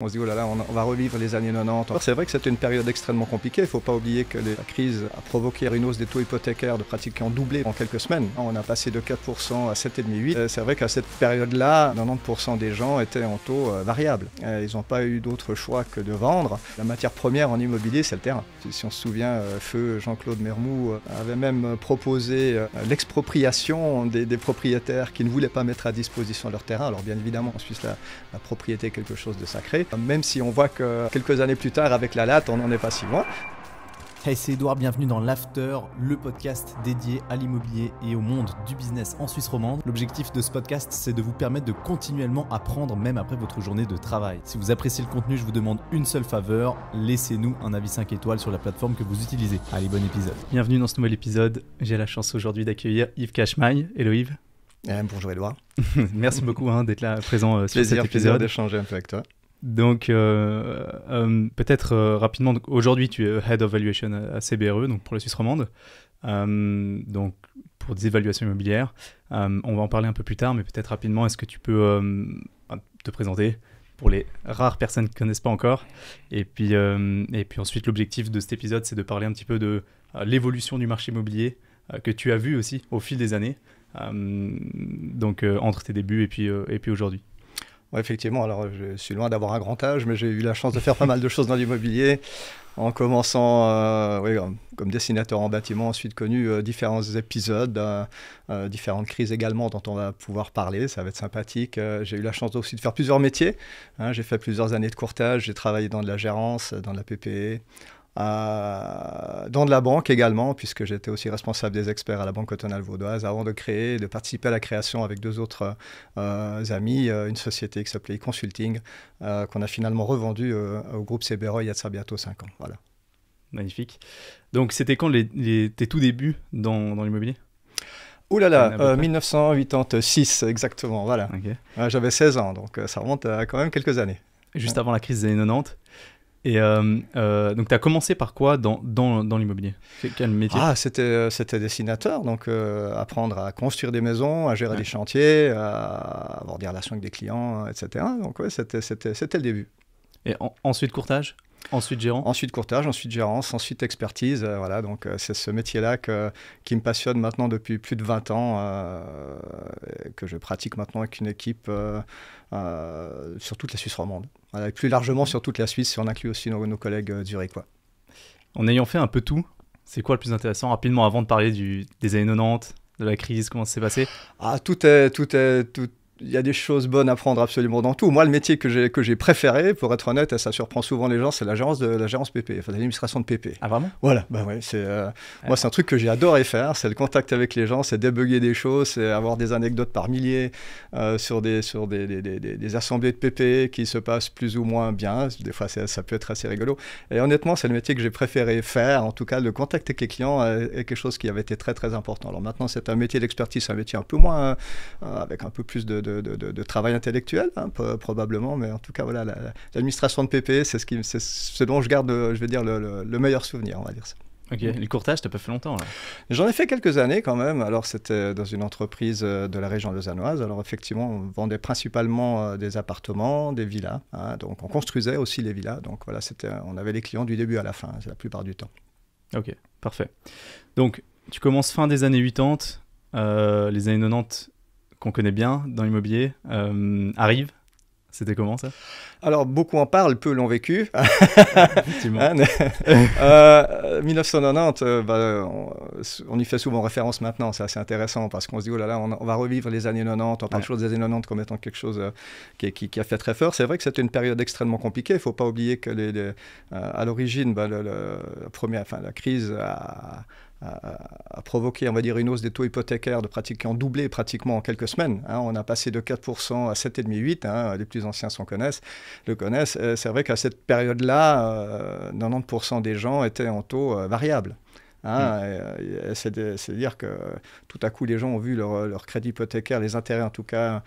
On se dit, oh là là, on va revivre les années 90. C'est vrai que c'était une période extrêmement compliquée. Il ne faut pas oublier que la crise a provoqué une hausse des taux hypothécaires de pratiquement doublé en quelques semaines. On a passé de 4% à 7,5-8%. C'est vrai qu'à cette période-là, 90% des gens étaient en taux variable. Ils n'ont pas eu d'autre choix que de vendre. La matière première en immobilier, c'est le terrain. Si on se souvient, feu Jean-Claude Mermoux avait même proposé l'expropriation des propriétaires qui ne voulaient pas mettre à disposition leur terrain. Alors bien évidemment, en Suisse, la propriété est quelque chose de sacré. Même si on voit que quelques années plus tard, avec la latte, on n'en est pas si loin. Hey, c'est Edouard, bienvenue dans l'After, le podcast dédié à l'immobilier et au monde du business en Suisse romande. L'objectif de ce podcast, c'est de vous permettre de continuellement apprendre même après votre journée de travail. Si vous appréciez le contenu, je vous demande une seule faveur, laissez-nous un avis 5 étoiles sur la plateforme que vous utilisez. Allez, bon épisode. Bienvenue dans ce nouvel épisode. J'ai la chance aujourd'hui d'accueillir Yves Cashmail. Hello Yves. Bonjour Edouard. Merci beaucoup d'être là présent sur cet épisode. Plaisir d'échanger un peu avec toi. Donc, peut-être rapidement, aujourd'hui tu es Head of Valuation à CBRE, donc pour la Suisse romande, donc pour des évaluations immobilières. On va en parler un peu plus tard, mais peut-être rapidement, est-ce que tu peux te présenter pour les rares personnes qui ne connaissent pas encore, et puis ensuite l'objectif de cet épisode, c'est de parler un petit peu de l'évolution du marché immobilier que tu as vu aussi au fil des années, donc entre tes débuts et puis aujourd'hui. Ouais, effectivement, alors je suis loin d'avoir un grand âge, mais j'ai eu la chance de faire pas mal de choses dans l'immobilier, en commençant comme dessinateur en bâtiment, ensuite connu différents épisodes, différentes crises également dont on va pouvoir parler, ça va être sympathique. J'ai eu la chance aussi de faire plusieurs métiers, j'ai fait plusieurs années de courtage, j'ai travaillé dans de la gérance, dans de la PPE, dans de la banque également, puisque j'étais aussi responsable des experts à la Banque cantonale vaudoise avant de participer à la création avec deux autres amis, une société qui s'appelait Consulting, qu'on a finalement revendue au groupe CBRE il y a de ça bientôt 5 ans. Voilà. Magnifique. Donc c'était quand tes tout débuts dans l'immobilier ? Ouh là là, 1986 exactement, voilà. Okay. J'avais 16 ans, donc ça remonte à quand même quelques années. Juste avant la crise des années 90. Et donc, tu as commencé par quoi dans l'immobilier ? Quel métier ? C'était dessinateur, donc apprendre à construire des maisons, à gérer des chantiers, à avoir des relations avec des clients, etc. Donc, ouais, c'était le début. Et ensuite, courtage ? Ensuite, gérant ? Ensuite, courtage, ensuite gérance, ensuite expertise. Voilà, donc c'est ce métier-là qui me passionne maintenant depuis plus de 20 ans, que je pratique maintenant avec une équipe sur toute la Suisse romande. Voilà, et plus largement sur toute la Suisse, si on inclut aussi nos collègues zurichois. En ayant fait un peu tout, c'est quoi le plus intéressant, rapidement, avant de parler des années 90, de la crise, comment ça s'est passé ? Tout. Il y a des choses bonnes à prendre absolument dans tout. Moi, le métier que j'ai préféré, pour être honnête, et ça surprend souvent les gens, c'est la gérance PP, enfin l'administration de PP. Ah vraiment ? Voilà, moi c'est un truc que j'ai adoré faire, c'est le contact avec les gens, c'est débugger des choses, c'est avoir des anecdotes par milliers sur des assemblées de PP qui se passent plus ou moins bien. Des fois, ça peut être assez rigolo. Et honnêtement, c'est le métier que j'ai préféré faire. En tout cas, le contact avec les clients est quelque chose qui avait été très très important. Alors maintenant, c'est un métier d'expertise, c'est un métier un peu moins avec un peu plus de travail intellectuel, probablement, mais en tout cas, voilà, l'administration de PP, c'est ce dont je garde, je vais dire, le meilleur souvenir, on va dire ça. Ok, le courtage, t'as pas fait longtemps là. J'en ai fait quelques années quand même. Alors, c'était dans une entreprise de la région lausannoise. Alors, effectivement, on vendait principalement des appartements, des villas. Donc, on construisait aussi les villas. Donc, voilà, on avait les clients du début à la fin, la plupart du temps. Ok, parfait. Donc, tu commences fin des années 80, les années 90 qu'on connaît bien dans l'immobilier, arrive. C'était comment ça ? Alors, beaucoup en parlent, peu l'ont vécu. Effectivement. 1990, on y fait souvent référence maintenant, c'est assez intéressant parce qu'on se dit, oh là là, on va revivre les années 90, on parle toujours des années 90 comme étant quelque chose qui a fait très fort. C'est vrai que c'était une période extrêmement compliquée. Il ne faut pas oublier que à l'origine, la crise a provoqué, on va dire, une hausse des taux hypothécaires qui ont doublé pratiquement en quelques semaines. On a passé de 4% à 7,5-8%. Les plus anciens le connaissent. C'est vrai qu'à cette période-là, 90% des gens étaient en taux variable. C'est-à-dire que tout à coup, les gens ont vu leur crédit hypothécaire, les intérêts en tout cas,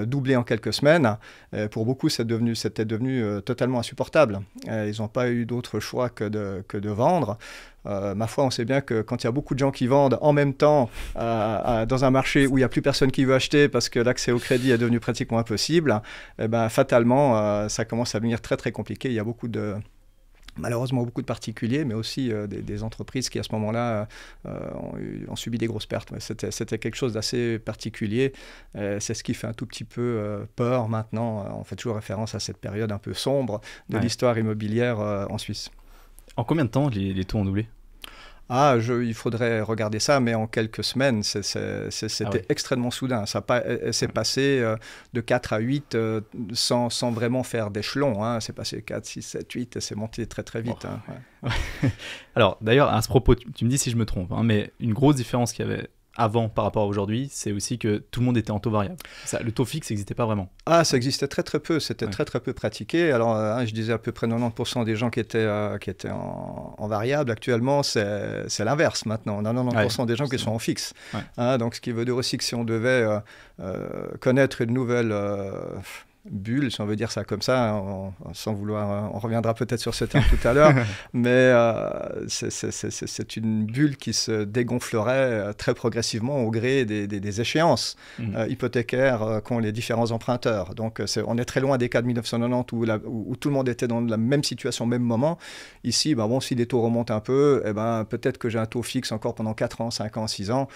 doubler en quelques semaines. Pour beaucoup, c'était devenu totalement insupportable. Ils n'ont pas eu d'autre choix que de vendre. Ma foi, on sait bien que quand il y a beaucoup de gens qui vendent en même temps dans un marché où il n'y a plus personne qui veut acheter parce que l'accès au crédit est devenu pratiquement impossible, fatalement, ça commence à devenir très très compliqué. Il y a malheureusement beaucoup de particuliers, mais aussi des entreprises qui à ce moment-là ont subi des grosses pertes. C'était quelque chose d'assez particulier. C'est ce qui fait un tout petit peu peur maintenant. On fait toujours référence à cette période un peu sombre de l'histoire immobilière en Suisse. En combien de temps les taux ont doublé ? Il faudrait regarder ça, mais en quelques semaines, c'était extrêmement soudain. C'est passé de 4 à 8 sans vraiment faire d'échelon. C'est passé 4, 6, 7, 8 et c'est monté très très vite. Alors d'ailleurs, à ce propos, tu me dis si je me trompe, mais une grosse différence qu'il y avait avant par rapport à aujourd'hui, c'est aussi que tout le monde était en taux variable. Le taux fixe n'existait pas vraiment. Ça existait très très peu, c'était très très peu pratiqué. Alors je disais à peu près 90% des gens qui étaient en variable. Actuellement, c'est l'inverse maintenant. On a 90% des gens qui sont en fixe. Donc ce qui veut dire aussi que si on devait connaître une nouvelle bulle, si on veut dire ça comme ça, sans vouloir, on reviendra peut-être sur ce terme tout à l'heure, mais c'est une bulle qui se dégonflerait très progressivement au gré des échéances hypothécaires qu'ont les différents emprunteurs. Donc on est très loin des cas de 1990 où tout le monde était dans la même situation au même moment. Ici, si les taux remontent un peu, peut-être que j'ai un taux fixe encore pendant 4 ans, 5 ans, 6 ans.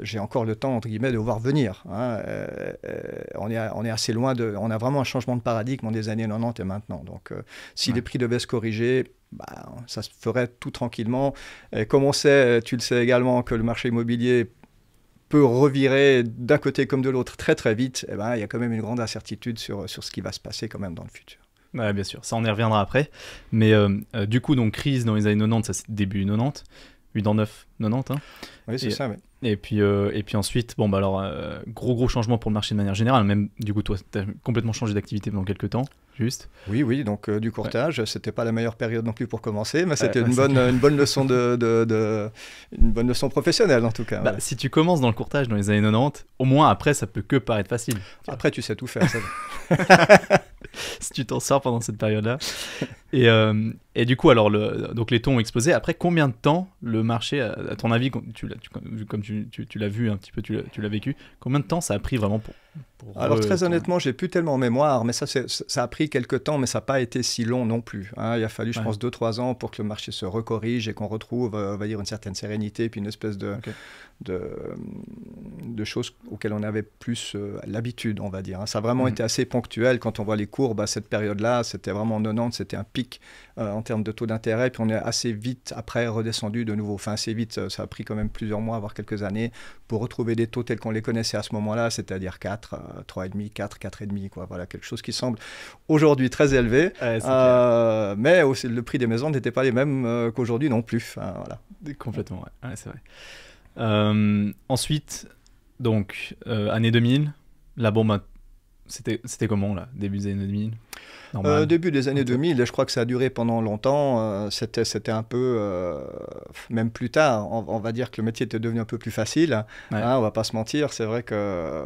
J'ai encore le temps, entre guillemets, de voir venir. On est assez loin. On a vraiment un changement de paradigme des années 90 et maintenant. Donc, si les prix devaient se corriger, ça se ferait tout tranquillement. Et comme on sait, tu le sais également, que le marché immobilier peut revirer d'un côté comme de l'autre très très vite, il y a quand même une grande incertitude sur ce qui va se passer quand même dans le futur. Ouais, bien sûr, ça on y reviendra après. Mais du coup, donc crise dans les années 90, ça c'est début 90, 8 en 9, 90. Oui, c'est ça, oui. Et puis ensuite, gros changement pour le marché de manière générale. Même, du coup, toi, tu as complètement changé d'activité pendant quelques temps, juste. Oui, donc du courtage, c'était pas la meilleure période non plus pour commencer, mais c'était une bonne leçon une bonne leçon professionnelle en tout cas. Si tu commences dans le courtage dans les années 90, au moins après, ça peut que paraître facile. Après, tu sais tout faire, ça. Si tu t'en sors pendant cette période-là. Et du coup, alors, donc les taux ont explosé. Après, combien de temps le marché, à ton avis, comme tu l'as vu un petit peu, tu l'as vécu, combien de temps ça a pris vraiment pour Alors très honnêtement, j'ai plus tellement en mémoire, mais ça a pris quelques temps, mais ça n'a pas été si long non plus. Il a fallu, je pense, 2-3 ans pour que le marché se recorrige et qu'on retrouve, on va dire, une certaine sérénité, puis une espèce de choses auxquelles on avait plus l'habitude, on va dire. Ça a vraiment été assez ponctuel. Quand on voit les courbes à cette période-là, c'était vraiment 90, c'était un pic en termes de taux d'intérêt, puis on est assez vite après redescendu de nouveau. Enfin, assez vite, ça a pris quand même plusieurs mois, voire quelques années, pour retrouver des taux tels qu'on les connaissait à ce moment-là, c'est-à-dire 4, 3,5, 4, 4,5, quoi. Voilà, quelque chose qui semble aujourd'hui très élevé, mais aussi, le prix des maisons n'était pas les mêmes qu'aujourd'hui non plus. Voilà. Complètement, c'est vrai. Ensuite, donc, année 2000, la bombe, c'était comment, là, début des années 2000 ? Début des années 2000, je crois que ça a duré pendant longtemps. C'était un peu, même plus tard, on va dire que le métier était devenu un peu plus facile. On va pas se mentir, c'est vrai que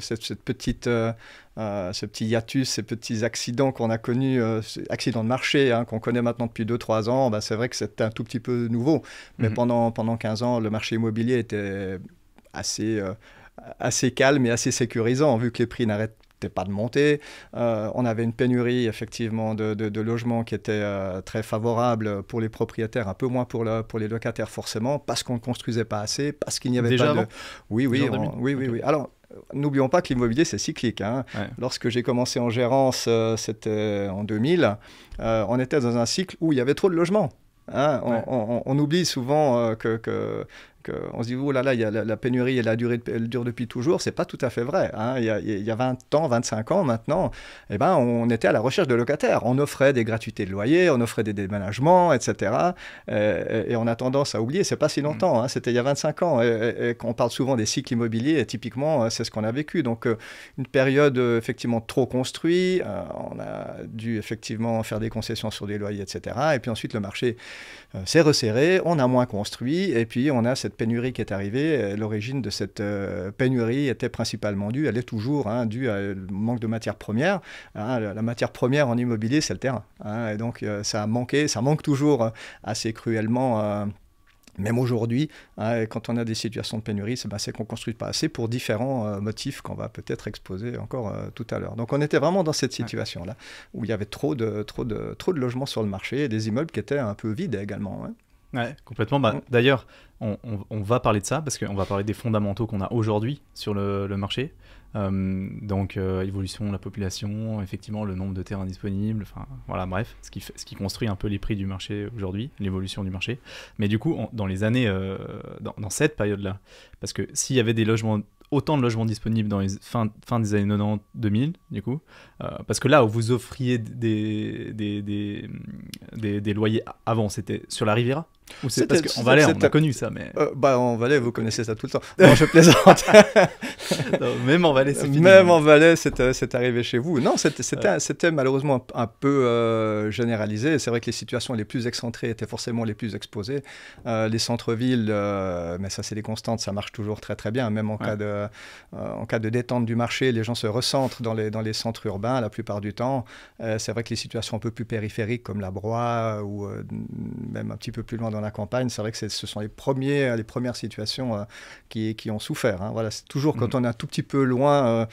cette petite, ce petit hiatus, ces petits accidents qu'on a connus, accidents de marché qu'on connaît maintenant depuis 2-3 ans, c'est vrai que c'était un tout petit peu nouveau. Mais pendant 15 ans, le marché immobilier était assez calme et assez sécurisant, vu que les prix n'arrêtent pas de monter. On avait une pénurie effectivement de logements qui était très favorable pour les propriétaires, un peu moins pour les locataires forcément, parce qu'on ne construisait pas assez, parce qu'il n'y avait déjà pas de... Oui. Alors, n'oublions pas que l'immobilier, c'est cyclique. Lorsque j'ai commencé en gérance, c'était en 2000, on était dans un cycle où il y avait trop de logements. On oublie souvent que on se dit, oh là là, il y a la pénurie, elle dure depuis toujours. C'est pas tout à fait vrai. Hein. Il y a 20 ans, 25 ans maintenant, eh ben, on était à la recherche de locataires. On offrait des gratuités de loyer, on offrait des déménagements, etc. Et on a tendance à oublier, c'est pas si longtemps, hein, c'était il y a 25 ans. Et on parle souvent des cycles immobiliers, et typiquement, c'est ce qu'on a vécu. Donc, une période effectivement trop construite, on a dû effectivement faire des concessions sur des loyers, etc. Et puis ensuite, le marché s'est resserré, on a moins construit, et puis on a cette pénurie qui est arrivée. L'origine de cette pénurie était principalement due, elle est toujours due à manque de matières premières. La matière première en immobilier, c'est le terrain. Et donc, ça a manqué, ça manque toujours assez cruellement. Même aujourd'hui, quand on a des situations de pénurie, c'est qu'on ne construit pas assez pour différents motifs qu'on va peut-être exposer encore tout à l'heure. Donc on était vraiment dans cette situation-là, où il y avait trop de logements sur le marché et des immeubles qui étaient un peu vides également. Ouais, complètement. D'ailleurs, on va parler de ça, parce qu'on va parler des fondamentaux qu'on a aujourd'hui sur le marché. Donc évolution de la population, effectivement le nombre de terrains disponibles, enfin voilà, bref, ce qui construit un peu les prix du marché aujourd'hui, l'évolution du marché. Mais du coup, dans les années, dans cette période-là, parce que s'il y avait autant de logements disponibles dans les fin des années 90, 2000, du coup, parce que là où vous offriez des loyers avant, c'était sur la Riviera, ou c'est parce qu'en Valais, on a connu ça, mais... en Valais, vous connaissez ça tout le temps. Non, je plaisante. Non, même en Valais, c'est fini. Même en Valais, c'est arrivé chez vous. Non, c'était malheureusement un peu généralisé. C'est vrai que les situations les plus excentrées étaient forcément les plus exposées. Les centres-villes, mais ça, c'est des constantes, ça marche toujours très très bien. Même en cas de détente du marché, les gens se recentrent dans les centres urbains la plupart du temps. C'est vrai que les situations un peu plus périphériques, comme la Broye ou même un petit peu plus loin dans la campagne, c'est vrai que ce sont les premières situations qui ont souffert. Voilà, c'est toujours quand on est un tout petit peu loin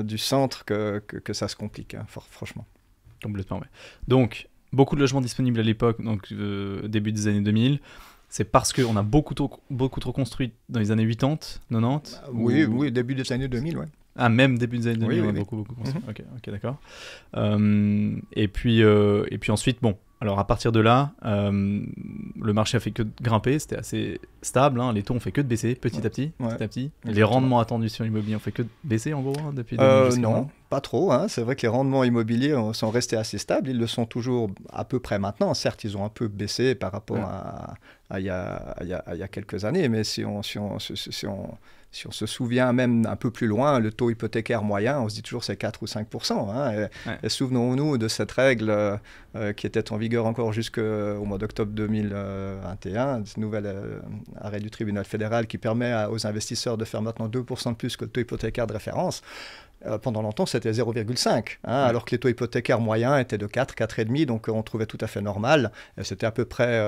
du centre que ça se complique, franchement. Complètement, ouais. Donc, beaucoup de logements disponibles à l'époque, donc début des années 2000. C'est parce qu'on a beaucoup trop construit dans les années 80, 90 Oui, début des années 2000, ouais. Ah, même début des années 2000, oui, on a beaucoup construit. Ok, d'accord. Et puis ensuite, bon, alors à partir de là, le marché a fait que de grimper, c'était assez stable, les taux ont fait que de baisser petit à petit. Les rendements attendus sur l'immobilier ont fait que de baisser en gros depuis 2000 non, pas trop. C'est vrai que les rendements immobiliers sont restés assez stables, ils le sont toujours à peu près maintenant. Certes, ils ont un peu baissé par rapport à il y a quelques années, mais si on se souvient même un peu plus loin, le taux hypothécaire moyen, on se dit toujours c'est 4 ou 5%. Et souvenons-nous de cette règle qui était en vigueur encore jusqu'au mois d'octobre 2021, ce nouvel arrêt du tribunal fédéral qui permet aux investisseurs de faire maintenant 2% de plus que le taux hypothécaire de référence. Pendant longtemps, c'était 0,5, alors que les taux hypothécaires moyens étaient de 4, 4,5, donc on trouvait tout à fait normal. C'était à peu près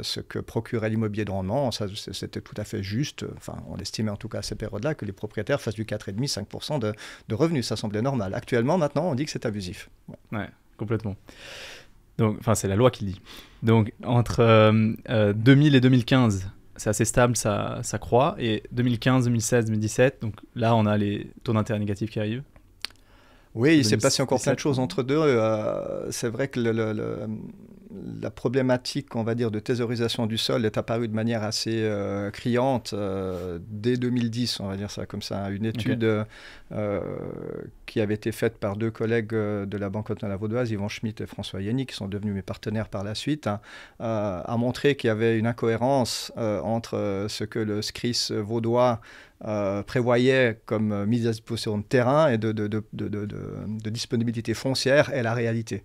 ce que procurait l'immobilier de rendement. Ça, c'était tout à fait juste. Enfin, on estimait en tout cas à ces périodes-là que les propriétaires fassent du 4,5, 5% de revenus. Ça semblait normal. Actuellement, maintenant, on dit que c'est abusif. Ouais, complètement. Donc, c'est la loi qui le dit. Donc, entre 2000 et 2015... c'est assez stable, ça croît. Et 2015, 2016, 2017, donc là, on a les taux d'intérêt négatifs qui arrivent. Oui, il s'est passé encore plein de choses entre deux. C'est vrai que la problématique, on va dire, de thésaurisation du sol est apparue de manière assez criante dès 2010, on va dire ça comme ça. Une étude qui avait été faite par deux collègues de la Banque cantonale vaudoise, Yvan Schmitt et François Yenny, qui sont devenus mes partenaires par la suite, a montré qu'il y avait une incohérence entre ce que le SCRIS vaudois prévoyait comme mise à disposition de terrain et de disponibilité foncière et la réalité.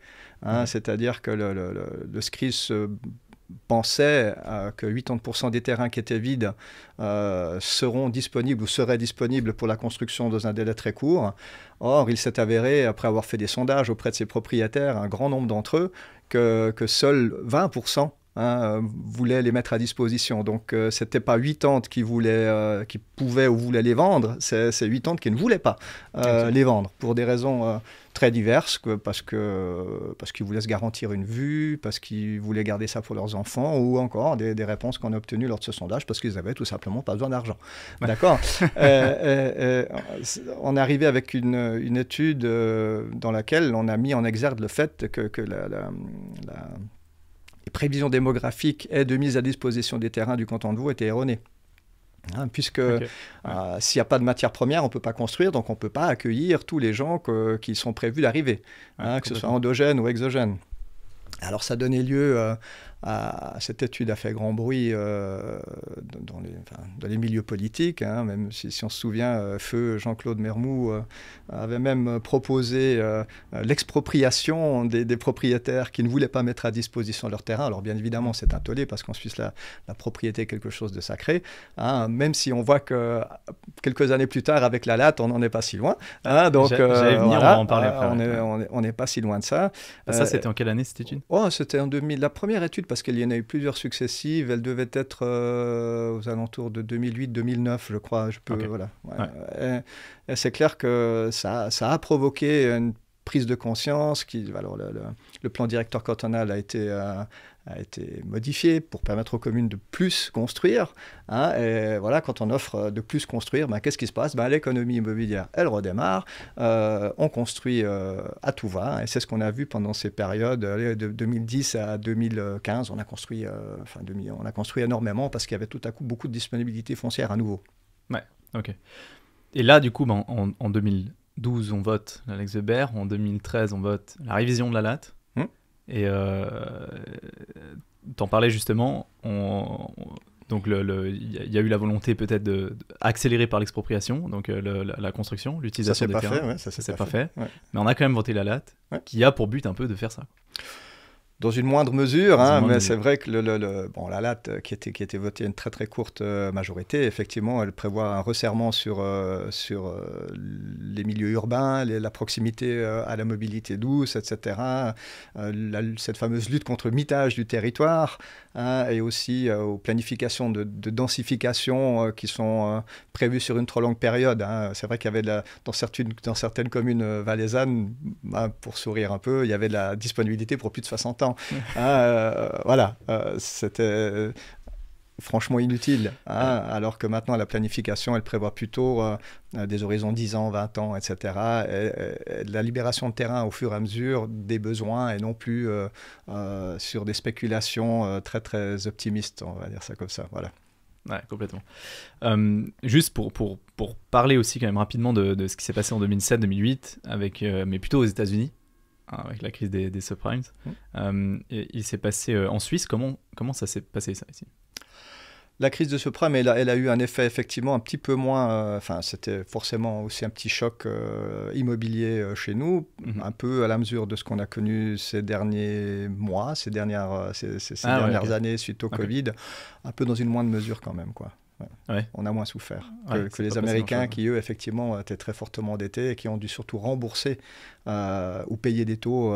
C'est-à-dire que le SCRIS pensait que 80% des terrains qui étaient vides seront disponibles ou seraient disponibles pour la construction dans un délai très court. Or, il s'est avéré, après avoir fait des sondages auprès de ses propriétaires, un grand nombre d'entre eux, que seuls 20% voulaient les mettre à disposition. Donc, ce n'était pas 80 qui pouvaient ou voulaient les vendre, c'est 80 qui ne voulaient pas les vendre, pour des raisons très diverses, parce qu'ils voulaient se garantir une vue, parce qu'ils voulaient garder ça pour leurs enfants, ou encore des réponses qu'on a obtenues lors de ce sondage, parce qu'ils n'avaient tout simplement pas besoin d'argent. D'accord. On est arrivé avec une étude dans laquelle on a mis en exergue le fait que les prévisions démographiques et de mise à disposition des terrains du canton de Vaud étaient erronées. Puisque Ok. s'il n'y a pas de matière première, on ne peut pas construire, donc on ne peut pas accueillir tous les gens qui sont prévus d'arriver, que ce soit endogènes ou exogènes. Alors ça donnait lieu à cette étude a fait grand bruit dans les milieux politiques, même si on se souvient, feu Jean-Claude Mermoux avait même proposé l'expropriation des propriétaires qui ne voulaient pas mettre à disposition leur terrain. Alors bien évidemment c'est un tollé parce qu'en Suisse la propriété est quelque chose de sacré, même si on voit que quelques années plus tard avec la latte on n'en est pas si loin. Donc j'allais venir, voilà, on va en parler après. on n'est pas si loin de ça. Ça c'était en quelle année cette étude? C'était en 2000. La première étude, parce qu'il y en a eu plusieurs successives, elle devait être aux alentours de 2008-2009, je crois. Okay. Voilà. Ouais. Et c'est clair que ça a provoqué une prise de conscience. Alors le plan directeur cantonal a été modifié pour permettre aux communes de plus construire. Et voilà, quand on offre de plus construire, qu'est-ce qui se passe? L'économie immobilière, elle redémarre. On construit à tout va. Et c'est ce qu'on a vu pendant ces périodes de 2010 à 2015. On a construit énormément parce qu'il y avait tout à coup beaucoup de disponibilité foncière à nouveau. Ouais, ok. Et là, du coup, en 2012, on vote l'Alex Weber. En 2013, on vote la révision de la latte. Et t'en parlais justement, donc il y a eu la volonté peut-être d'accélérer par l'expropriation, donc la construction, l'utilisation des terrains. Ça c'est pas fait. Ouais. Mais on a quand même voté la latte, qui a pour but un peu de faire ça. Dans une moindre mesure, mais c'est vrai que la latte qui était votée à une très très courte majorité, effectivement, elle prévoit un resserrement sur les milieux urbains, la proximité à la mobilité douce, etc. Cette fameuse lutte contre le mitage du territoire, et aussi aux planifications de densification qui sont prévues sur une trop longue période. C'est vrai qu'il y avait dans certaines communes valaisannes, pour sourire un peu, il y avait de la disponibilité pour plus de 60 ans. Voilà, c'était franchement inutile, alors que maintenant la planification elle prévoit plutôt des horizons 10 ans, 20 ans, etc. Et la libération de terrain au fur et à mesure des besoins et non plus sur des spéculations très très optimistes, on va dire ça comme ça. Voilà. Ouais, complètement. Juste pour parler aussi quand même rapidement de ce qui s'est passé en 2007-2008, mais plutôt aux États-Unis, avec la crise des subprimes. Il s'est passé en Suisse. Comment ça s'est passé ça ici? La crise de subprime, elle a eu un effet effectivement un petit peu moins... c'était forcément aussi un petit choc immobilier chez nous, un peu à la mesure de ce qu'on a connu ces derniers mois, ces dernières années suite au Covid, un peu dans une moindre mesure quand même, quoi. Ouais. On a moins souffert que les Américains qui, eux, effectivement, étaient très fortement endettés et qui ont dû surtout rembourser ou payer des taux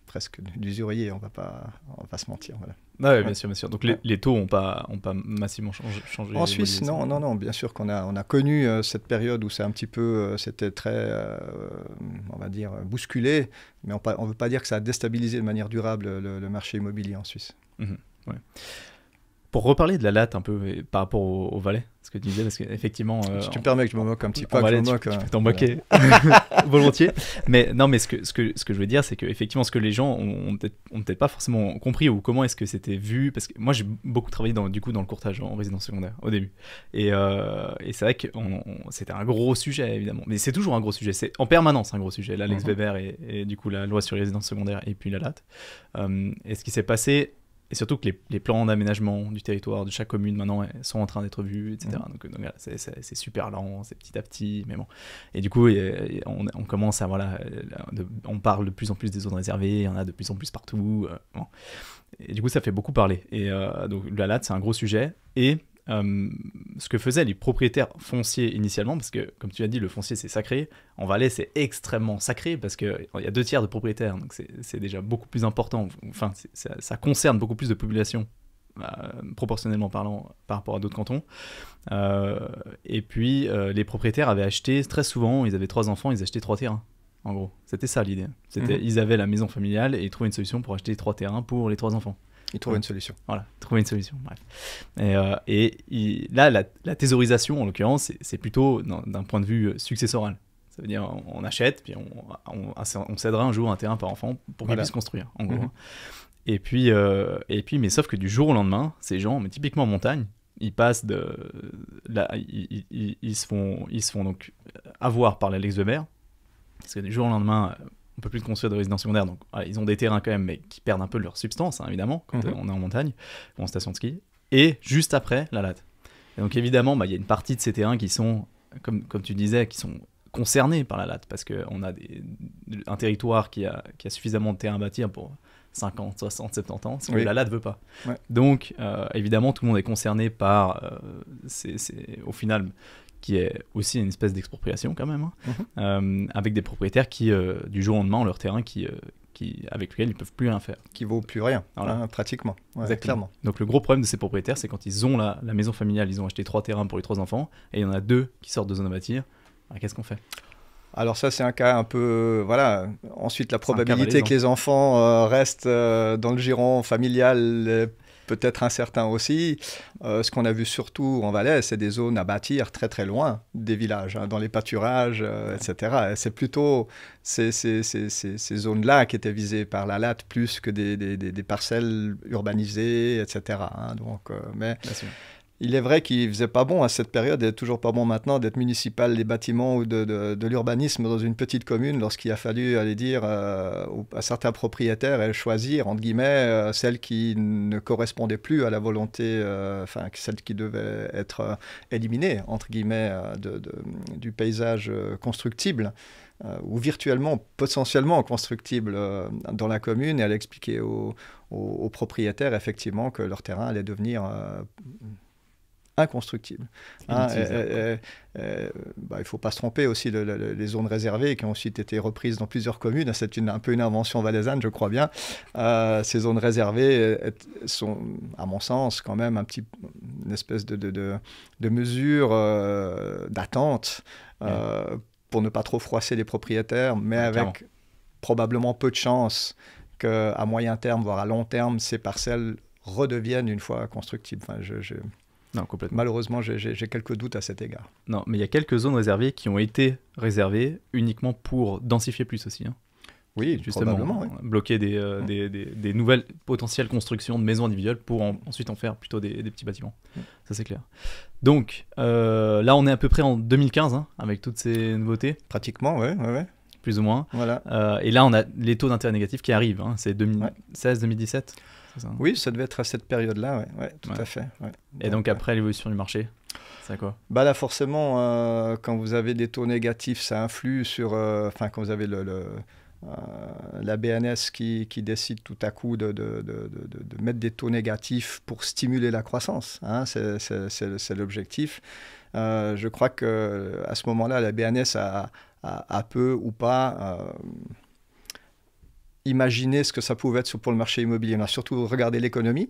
presque d'usurier, on va pas se mentir. Voilà. Bien sûr. Donc les taux n'ont pas massivement changé. En Suisse, non. Bien sûr qu'on a connu cette période où c'est un petit peu, c'était très, on va dire, bousculé, mais on ne veut pas dire que ça a déstabilisé de manière durable le marché immobilier en Suisse. Ouais. Pour reparler de la latte un peu par rapport au Valais, ce que tu disais, parce qu'effectivement... Si tu me permets que je me moque un petit peu, tu peux t'en moquer volontiers. Mais non, mais ce que je veux dire, c'est qu'effectivement, ce que les gens ont peut-être pas forcément compris, ou comment est-ce que c'était vu, parce que moi, j'ai beaucoup travaillé dans le courtage en résidence secondaire, au début. Et c'est vrai que c'était un gros sujet, évidemment. Mais c'est toujours un gros sujet. C'est en permanence un gros sujet. L'Alex Weber et du coup, la loi sur les résidences secondaires et puis la latte. Et ce qui s'est passé... Et surtout que les plans d'aménagement du territoire de chaque commune maintenant sont en train d'être vus, etc. Donc voilà, c'est super lent, c'est petit à petit, mais bon. Et du coup, on commence à on parle de plus en plus des zones réservées, il y en a de plus en plus partout. Bon. Et du coup, ça fait beaucoup parler. Et donc la latte, c'est un gros sujet. Et ce que faisaient les propriétaires fonciers initialement, parce que comme tu as dit, le foncier c'est sacré, en Valais c'est extrêmement sacré parce qu'il y a 2/3 de propriétaires, donc c'est déjà beaucoup plus important, enfin ça concerne beaucoup plus de population proportionnellement parlant par rapport à d'autres cantons. Et puis les propriétaires avaient acheté, très souvent ils avaient 3 enfants, ils achetaient 3 terrains. En gros, c'était ça l'idée. Ils avaient la maison familiale et ils trouvaient une solution pour acheter 3 terrains pour les 3 enfants. Ils trouvaient une solution. Voilà, trouver une solution, bref. Là, la thésaurisation, en l'occurrence, c'est plutôt d'un point de vue successoral. Ça veut dire on achète, puis on cédera un jour un terrain par enfant pour qu'ils puissent construire, en gros. Et puis, mais sauf que du jour au lendemain, ces gens, mais typiquement en montagne, ils passent là, ils se font donc avoir par l'Alex Weber, parce que du jour au lendemain, on peut plus construire de résidences secondaires, donc voilà, ils ont des terrains quand même, mais qui perdent un peu de leur substance, hein, évidemment, quand on est en montagne ou en station de ski. Et juste après, la latte. Et donc évidemment, il y a une partie de ces terrains qui sont, comme tu disais, qui sont concernés par la latte, parce qu'on a un territoire qui a suffisamment de terrain à bâtir pour 50, 60, 70 ans, ce que la latte ne veut pas. Ouais. Donc, évidemment, tout le monde est concerné par, au final, qui est aussi une espèce d'expropriation quand même, hein, avec des propriétaires qui, du jour au lendemain, ont leur terrain avec lequel ils ne peuvent plus rien faire. Qui ne vaut plus rien, voilà. Hein, pratiquement. Ouais, clairement. Donc, le gros problème de ces propriétaires, c'est quand ils ont la maison familiale, ils ont acheté 3 terrains pour les 3 enfants, et il y en a 2 qui sortent de zone à bâtir. Alors, qu'est-ce qu'on fait ? Alors ça, c'est un cas un peu... Voilà. Ensuite, la probabilité que les enfants restent dans le giron familial est peut-être incertain aussi. Ce qu'on a vu surtout en Valais, c'est des zones à bâtir très très loin des villages, hein, dans les pâturages, etc. Et c'est plutôt ces zones-là qui étaient visées par la latte plus que des parcelles urbanisées, etc. Hein, donc, mais... Bien sûr. Il est vrai qu'il ne faisait pas bon à cette période, et toujours pas bon maintenant, d'être municipal des bâtiments ou de l'urbanisme dans une petite commune lorsqu'il a fallu aller dire à certains propriétaires et choisir, entre guillemets, celle qui ne correspondait plus à la volonté, celle qui devait être éliminée, entre guillemets, du paysage constructible. Ou virtuellement, potentiellement constructible dans la commune, et elle expliquait aux propriétaires effectivement que leur terrain allait devenir inconstructible. Hein, il ne faut pas se tromper aussi, les zones réservées qui ont ensuite été reprises dans plusieurs communes, c'est un peu une invention valaisanne, je crois bien. Ces zones réservées sont, à mon sens, quand même une espèce de mesure d'attente pour ne pas trop froisser les propriétaires, mais avec probablement peu de chance qu'à moyen terme, voire à long terme, ces parcelles redeviennent une fois constructibles. Enfin, non, complètement. Malheureusement, j'ai quelques doutes à cet égard. Non, mais il y a quelques zones réservées qui ont été réservées uniquement pour densifier plus aussi. Hein. Oui, justement, oui. Bloquer des nouvelles potentielles constructions de maisons individuelles pour ensuite en faire plutôt des petits bâtiments. Ça, c'est clair. Donc, là, on est à peu près en 2015, hein, avec toutes ces nouveautés. Pratiquement, oui. Plus ou moins. Voilà. Et là, on a les taux d'intérêt négatifs qui arrivent. Hein. C'est 2016, 2017. Ça, hein. Oui, ça devait être à cette période-là, tout à fait. Ouais. Et donc après, l'évolution du marché, c'est quoi ? Là, forcément, quand vous avez des taux négatifs, ça influe sur... quand vous avez la BNS qui décide tout à coup de mettre des taux négatifs pour stimuler la croissance, hein, c'est l'objectif. Je crois qu'à ce moment-là, la BNS a peu ou pas... imaginer ce que ça pouvait être pour le marché immobilier. On a surtout regardé l'économie,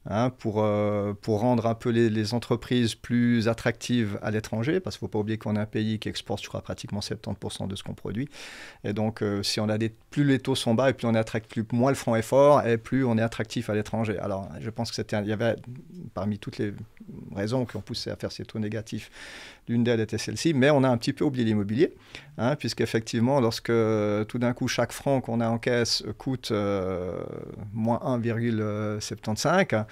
hein, pour rendre un peu les entreprises plus attractives à l'étranger, parce qu'il ne faut pas oublier qu'on est un pays qui exporte, je crois, pratiquement 70% de ce qu'on produit. Et donc, si on a plus les taux sont bas et plus on est attractif, moins le franc est fort et plus on est attractif à l'étranger. Alors, je pense que il y avait, parmi toutes les raisons qui ont poussé à faire ces taux négatifs, l'une d'elles était celle-ci, mais on a un petit peu oublié l'immobilier, hein, puisqu'effectivement, lorsque tout d'un coup, chaque franc qu'on a en caisse coûte moins 1,75,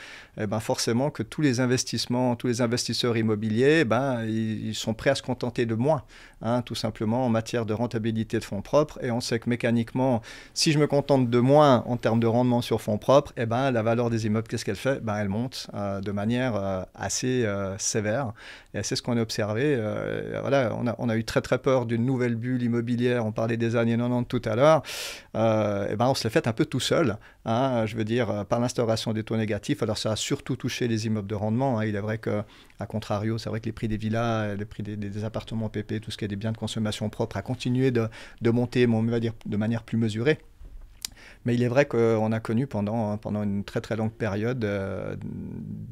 forcément que tous les investisseurs immobiliers, ils sont prêts à se contenter de moins, hein, tout simplement en matière de rentabilité de fonds propres. Et on sait que mécaniquement, si je me contente de moins en termes de rendement sur fonds propres, la valeur des immeubles, qu'est-ce qu'elle fait ? Elle monte de manière assez sévère. Et c'est ce qu'on a observé. On a eu très très peur d'une nouvelle bulle immobilière. On parlait des années 90 tout à l'heure. On se l'est fait un peu tout seul, hein, je veux dire, par l'instauration des taux négatifs. Alors ça a surtout touché les immeubles de rendement, hein. Il est vrai qu'à contrario, c'est vrai que les prix des villas, les prix des appartements PP, tout ce qui est des biens de consommation propre, a continué de monter, on va dire, de manière plus mesurée. Mais il est vrai qu'on a connu pendant une très très longue période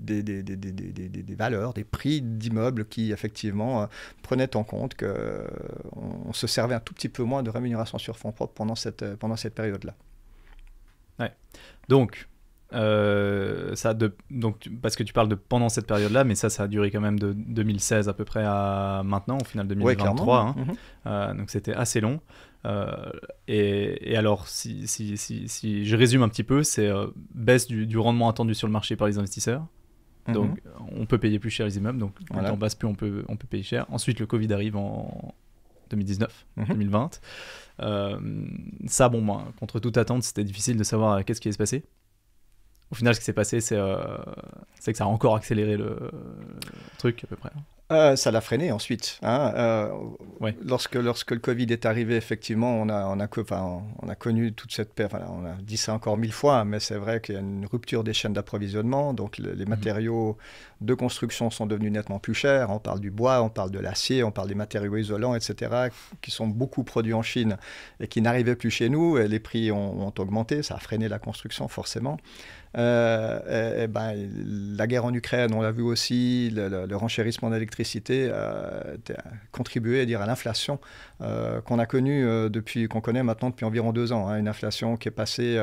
des valeurs, des prix d'immeubles qui effectivement prenaient en compte qu'on se servait un tout petit peu moins de rémunération sur fonds propres pendant cette période-là. Ouais. Donc, parce que tu parles de pendant cette période-là, mais ça a duré quand même de 2016 à peu près à maintenant, au final 2023. Ouais, hein. Donc c'était assez long. Et alors, si je résume un petit peu, c'est baisse du rendement attendu sur le marché par les investisseurs, Donc, on peut payer plus cher les immeubles. Donc, plus le temps passe, plus on peut payer cher. Ensuite, le Covid arrive en 2019, 2020. Ça, contre toute attente, c'était difficile de savoir qu'est-ce qui allait se passer. Au final, ce qui s'est passé, c'est que ça a encore accéléré le truc, à peu près. Ça l'a freiné ensuite. Ouais. Lorsque le Covid est arrivé, effectivement, on a connu toute cette perte. On a dit ça encore 1000 fois, mais c'est vrai qu'il y a une rupture des chaînes d'approvisionnement. Donc, les matériaux de construction sont devenus nettement plus chers. On parle du bois, on parle de l'acier, on parle des matériaux isolants, etc., qui sont beaucoup produits en Chine et qui n'arrivaient plus chez nous. Et les prix ont augmenté. Ça a freiné la construction, forcément. La guerre en Ukraine, on l'a vu aussi, le renchérissement d'électricité a contribué à l'inflation qu'on a connue qu'on connaît maintenant depuis environ 2 ans. Une inflation qui est passée...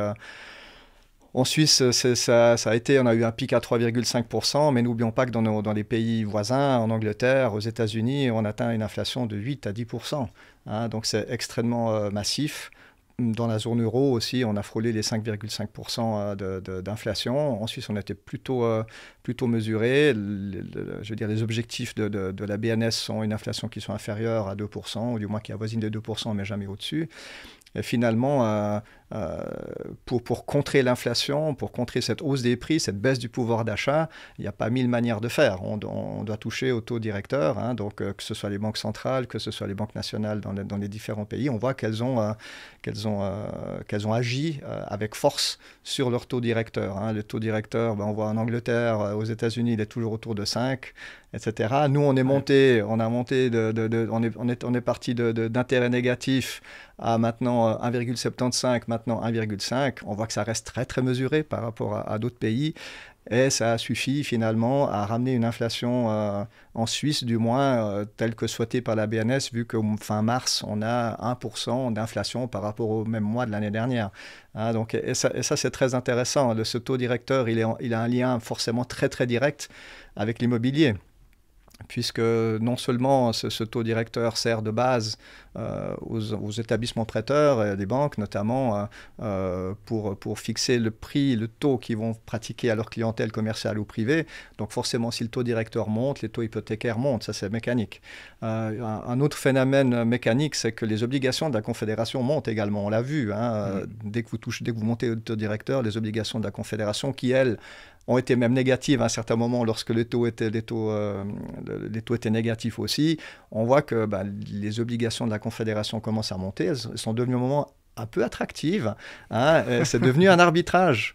En Suisse, ça a été, on a eu un pic à 3,5%, mais n'oublions pas que dans les pays voisins, en Angleterre, aux États-Unis, on atteint une inflation de 8 à 10%. Donc c'est extrêmement massif. Dans la zone euro aussi, on a frôlé les 5,5% d'inflation. En Suisse, on était plutôt mesuré. Je veux dire, les objectifs de la BNS sont une inflation qui sont inférieure à 2%, ou du moins qui avoisine les 2%, mais jamais au-dessus. Et finalement, pour contrer l'inflation, pour contrer cette hausse des prix, cette baisse du pouvoir d'achat, il n'y a pas 1000 manières de faire. On doit toucher au taux directeur, donc que ce soit les banques centrales, que ce soit les banques nationales dans les différents pays. On voit qu'elles ont agi avec force sur leur taux directeur. Le taux directeur, on voit en Angleterre, aux États-Unis, il est toujours autour de 5, etc. Nous, on est monté, on est parti d'intérêt négatif à maintenant 1,75, maintenant 1,5. On voit que ça reste très très mesuré par rapport à d'autres pays. Et ça suffit finalement à ramener une inflation en Suisse, du moins telle que souhaitée par la BNS, vu qu'au fin mars, on a 1% d'inflation par rapport au même mois de l'année dernière. Donc, et ça c'est très intéressant. Ce taux directeur, il a un lien forcément très très direct avec l'immobilier, puisque non seulement ce taux directeur sert de base aux établissements prêteurs et des banques notamment pour fixer le prix, le taux qu'ils vont pratiquer à leur clientèle commerciale ou privée. Donc forcément, si le taux directeur monte, les taux hypothécaires montent, ça c'est mécanique. Un autre phénomène mécanique, c'est que les obligations de la Confédération montent également, on l'a vu. Dès que vous montez au taux directeur, les obligations de la Confédération qui, elles, ont été même négatives à un certain moment lorsque les taux étaient négatifs aussi. On voit que les obligations de la Confédération commencent à monter. Elles sont devenues au moment un peu attractives. C'est devenu un arbitrage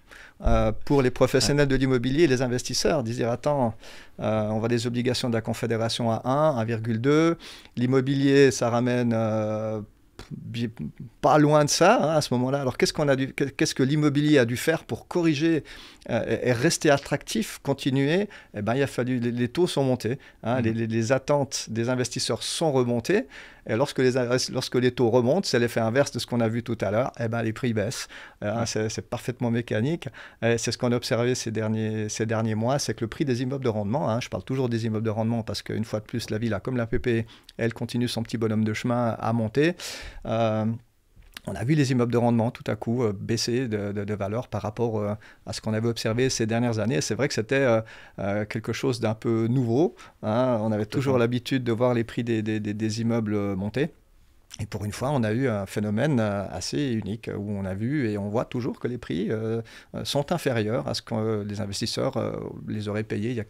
pour les professionnels de l'immobilier et les investisseurs. Dire, attends, on va des obligations de la Confédération à 1, 1,2. L'immobilier, ça ramène... pas loin de ça à ce moment-là. Alors qu'est-ce que l'immobilier a dû faire pour corriger et rester attractif, continuer? Il a fallu, les taux sont montés, les attentes des investisseurs sont remontées, et lorsque les taux remontent, c'est l'effet inverse de ce qu'on a vu tout à l'heure, les prix baissent. C'est parfaitement mécanique. C'est ce qu'on a observé ces derniers mois, c'est que le prix des immeubles de rendement, je parle toujours des immeubles de rendement parce qu'une fois de plus, la ville, comme la PP, elle continue son petit bonhomme de chemin à monter. On a vu les immeubles de rendement tout à coup baisser de valeur par rapport à ce qu'on avait observé ces dernières années. C'est vrai que c'était quelque chose d'un peu nouveau. On avait toujours l'habitude de voir les prix des immeubles monter. Et pour une fois, on a eu un phénomène assez unique où on a vu et on voit toujours que les prix sont inférieurs à ce que les investisseurs les auraient payés il y a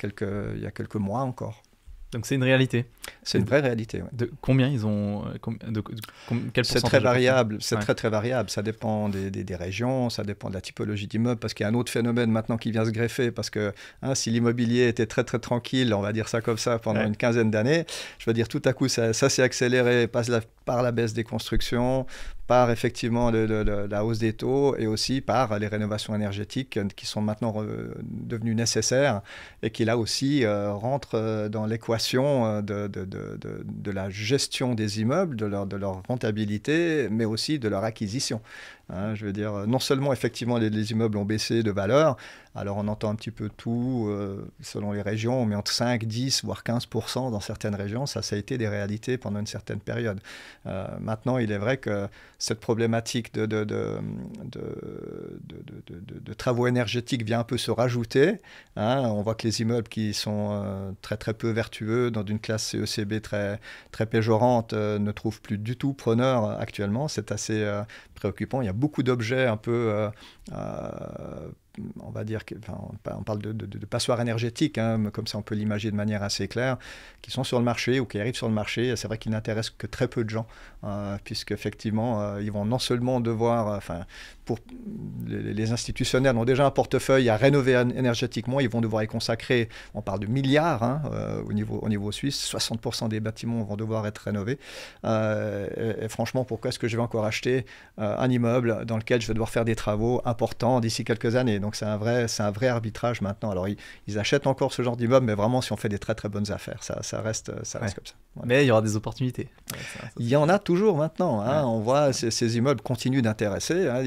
quelques mois encore. Donc c'est une réalité. C'est une vraie réalité. Ouais. De combien ils ont quel pourcentage? C'est très variable. C'est très variable. Ça dépend des régions, ça dépend de la typologie d'immeuble, parce qu'il y a un autre phénomène maintenant qui vient se greffer, parce que si l'immobilier était très très tranquille, on va dire ça comme ça, pendant une quinzaine d'années, je veux dire tout à coup ça s'est accéléré par la baisse des constructions, par effectivement la hausse des taux et aussi par les rénovations énergétiques qui sont maintenant devenues nécessaires et qui là aussi rentrent dans l'équation de la gestion des immeubles, de leur rentabilité, mais aussi de leur acquisition. Je veux dire, non seulement effectivement les immeubles ont baissé de valeur, alors on entend un petit peu tout selon les régions, mais entre 5, 10, voire 15% dans certaines régions, ça a été des réalités pendant une certaine période. Maintenant, il est vrai que cette problématique de de travaux énergétiques vient un peu se rajouter. Hein. On voit que les immeubles qui sont très très peu vertueux, dans une classe CECB très, très péjorante, ne trouvent plus du tout preneur actuellement. C'est assez préoccupant. Il y a beaucoup d'objets un peu... on va dire on parle de passoires énergétiques, hein, comme ça on peut l'imaginer de manière assez claire, qui sont sur le marché ou qui arrivent sur le marché. Et c'est vrai qu'ils n'intéressent que très peu de gens, puisqu'effectivement, ils vont non seulement devoir, pour les institutionnels ont déjà un portefeuille à rénover énergétiquement, ils vont devoir y consacrer, on parle de milliards hein, au niveau suisse, 60% des bâtiments vont devoir être rénovés. Et franchement, pourquoi est-ce que je vais encore acheter un immeuble dans lequel je vais devoir faire des travaux importants d'ici quelques années? Donc c'est un vrai arbitrage maintenant. Alors ils achètent encore ce genre d'immeuble, mais vraiment si on fait des très très bonnes affaires, ça reste comme ça. Voilà. Mais il y aura des opportunités. Il y en a toujours maintenant. Hein. On voit ces immeubles continuent d'intéresser. Hein.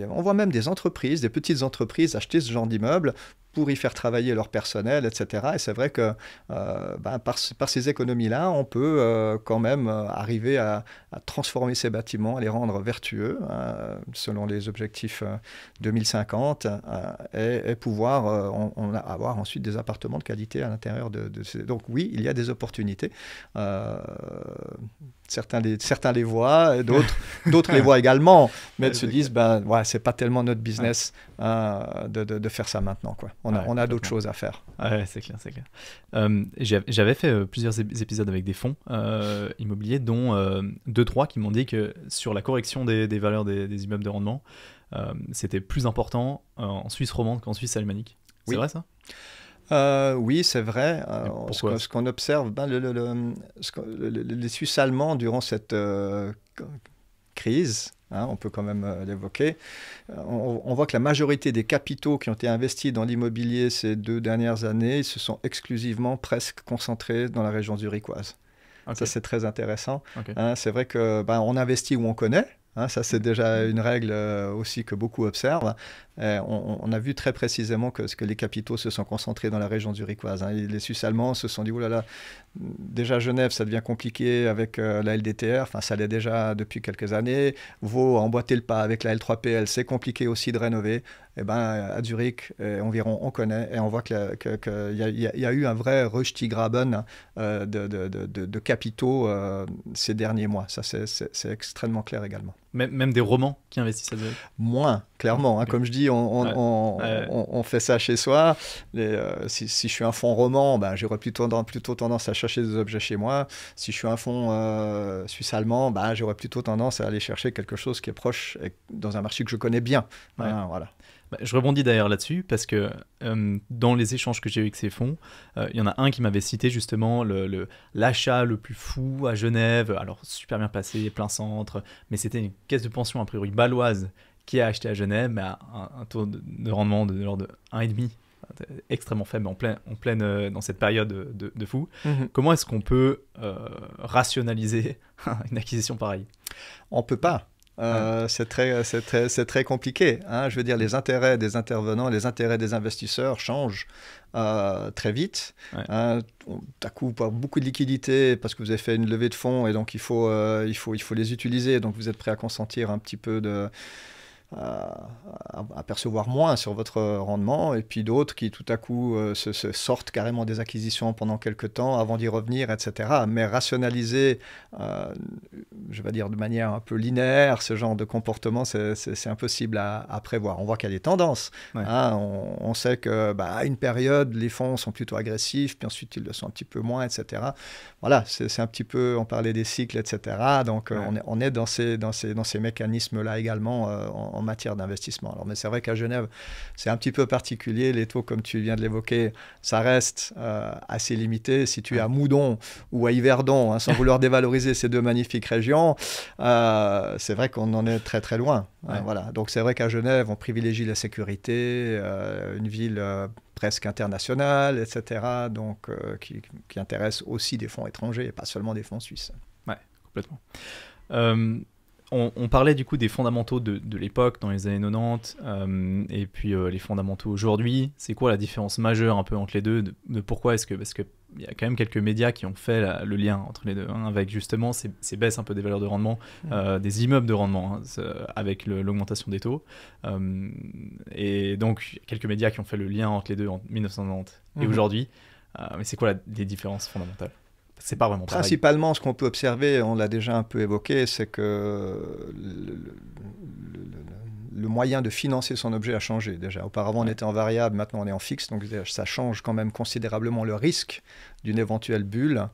On voit même des entreprises, des petites entreprises acheter ce genre d'immeubles pour y faire travailler leur personnel, etc. Et c'est vrai que par ces économies-là, on peut quand même arriver à transformer ces bâtiments, à les rendre vertueux, selon les objectifs 2050, et pouvoir avoir ensuite des appartements de qualité à l'intérieur de ces... Donc oui, il y a des opportunités. Certains les voient, et d'autres les voient également, mais ils se disent, c'est pas tellement notre business de faire ça maintenant, quoi. On a d'autres choses à faire. Ouais, c'est clair. J'avais fait plusieurs épisodes avec des fonds immobiliers, dont 2-3 qui m'ont dit que sur la correction des valeurs des immeubles de rendement, c'était plus important en Suisse romande qu'en Suisse alémanique. C'est vrai ça ? Oui, c'est vrai. Ce qu'on observe, les Suisses allemands, durant cette crise, on peut quand même l'évoquer, on voit que la majorité des capitaux qui ont été investis dans l'immobilier ces 2 dernières années se sont exclusivement presque concentrés dans la région zurichoise. Okay. Ça, c'est très intéressant. Okay. C'est vrai qu'on investit où on connaît. Ça, c'est déjà une règle aussi que beaucoup observent. On a vu très précisément que les capitaux se sont concentrés dans la région zurichoise. Les Suisses allemands se sont dit, oulala, déjà Genève, ça devient compliqué avec la LDTR, ça l'est déjà depuis quelques années. Vaud a emboîté le pas avec la L3PL, c'est compliqué aussi de rénover. À Zurich, environ, on connaît, et on voit qu'il y a eu un vrai Röstigraben de capitaux ces derniers mois. Ça, c'est extrêmement clair également. Même des romans qui investissent à Zurich ? Moins, clairement. Okay. Comme je dis, on fait ça chez soi. Si je suis un fonds roman, j'aurais plutôt tendance à chercher des objets chez moi. Si je suis un fonds suisse-allemand, j'aurais plutôt tendance à aller chercher quelque chose qui est proche dans un marché que je connais bien. Voilà. Je rebondis d'ailleurs là-dessus parce que dans les échanges que j'ai eu avec ces fonds, il y en a un qui m'avait cité justement l'achat le plus fou à Genève, alors super bien passé, plein centre, mais c'était une caisse de pension a priori bâloise qui a acheté à Genève, mais à un taux de rendement de l'ordre de 1,5, extrêmement faible, en pleine dans cette période de fou. Mm-hmm. Comment est-ce qu'on peut rationaliser une acquisition pareille ? On ne peut pas. C'est très compliqué. Je veux dire, les intérêts des intervenants, les intérêts des investisseurs changent très vite. D'un coup, pas beaucoup de liquidités parce que vous avez fait une levée de fonds et donc il faut les utiliser. Donc vous êtes prêt à consentir un petit peu à percevoir moins sur votre rendement, et puis d'autres qui tout à coup se sortent carrément des acquisitions pendant quelques temps avant d'y revenir, etc. Mais rationaliser, je vais dire de manière un peu linéaire, ce genre de comportement, c'est impossible à prévoir. On voit qu'il y a des tendances. Ouais. On sait qu'à une période, les fonds sont plutôt agressifs, puis ensuite ils le sont un petit peu moins, etc. Voilà, c'est un petit peu, on parlait des cycles, etc. Donc ouais. on est dans ces mécanismes-là également en matière d'investissement. Alors, mais c'est vrai qu'à Genève, c'est un petit peu particulier. Les taux, comme tu viens de l'évoquer, ça reste assez limité. Si tu es à Moudon ou à Yverdon, sans vouloir dévaloriser ces 2 magnifiques régions, c'est vrai qu'on en est très très loin. Ouais. Voilà. Donc c'est vrai qu'à Genève, on privilégie la sécurité, une ville presque internationale, etc. Donc qui intéresse aussi des fonds étrangers et pas seulement des fonds suisses. Ouais, complètement. On parlait du coup des fondamentaux de l'époque, dans les années 90, et puis les fondamentaux aujourd'hui. C'est quoi la différence majeure un peu entre les deux de pourquoi est-ce que... Parce que il y a quand même quelques médias qui ont fait le lien entre les deux, hein, avec justement ces baisses un peu des valeurs de rendement, des immeubles de rendement, hein, avec l'augmentation des taux. Et donc, il y a quelques médias qui ont fait le lien entre les deux en 1990 et aujourd'hui. Mais c'est quoi les différences fondamentales? C'est pas vraiment pareil. Principalement, ce qu'on peut observer, on l'a déjà un peu évoqué, c'est que le moyen de financer son objet a changé déjà. Auparavant, on était en variable, maintenant on est en fixe, donc ça change quand même considérablement le risque d'une éventuelle bulle.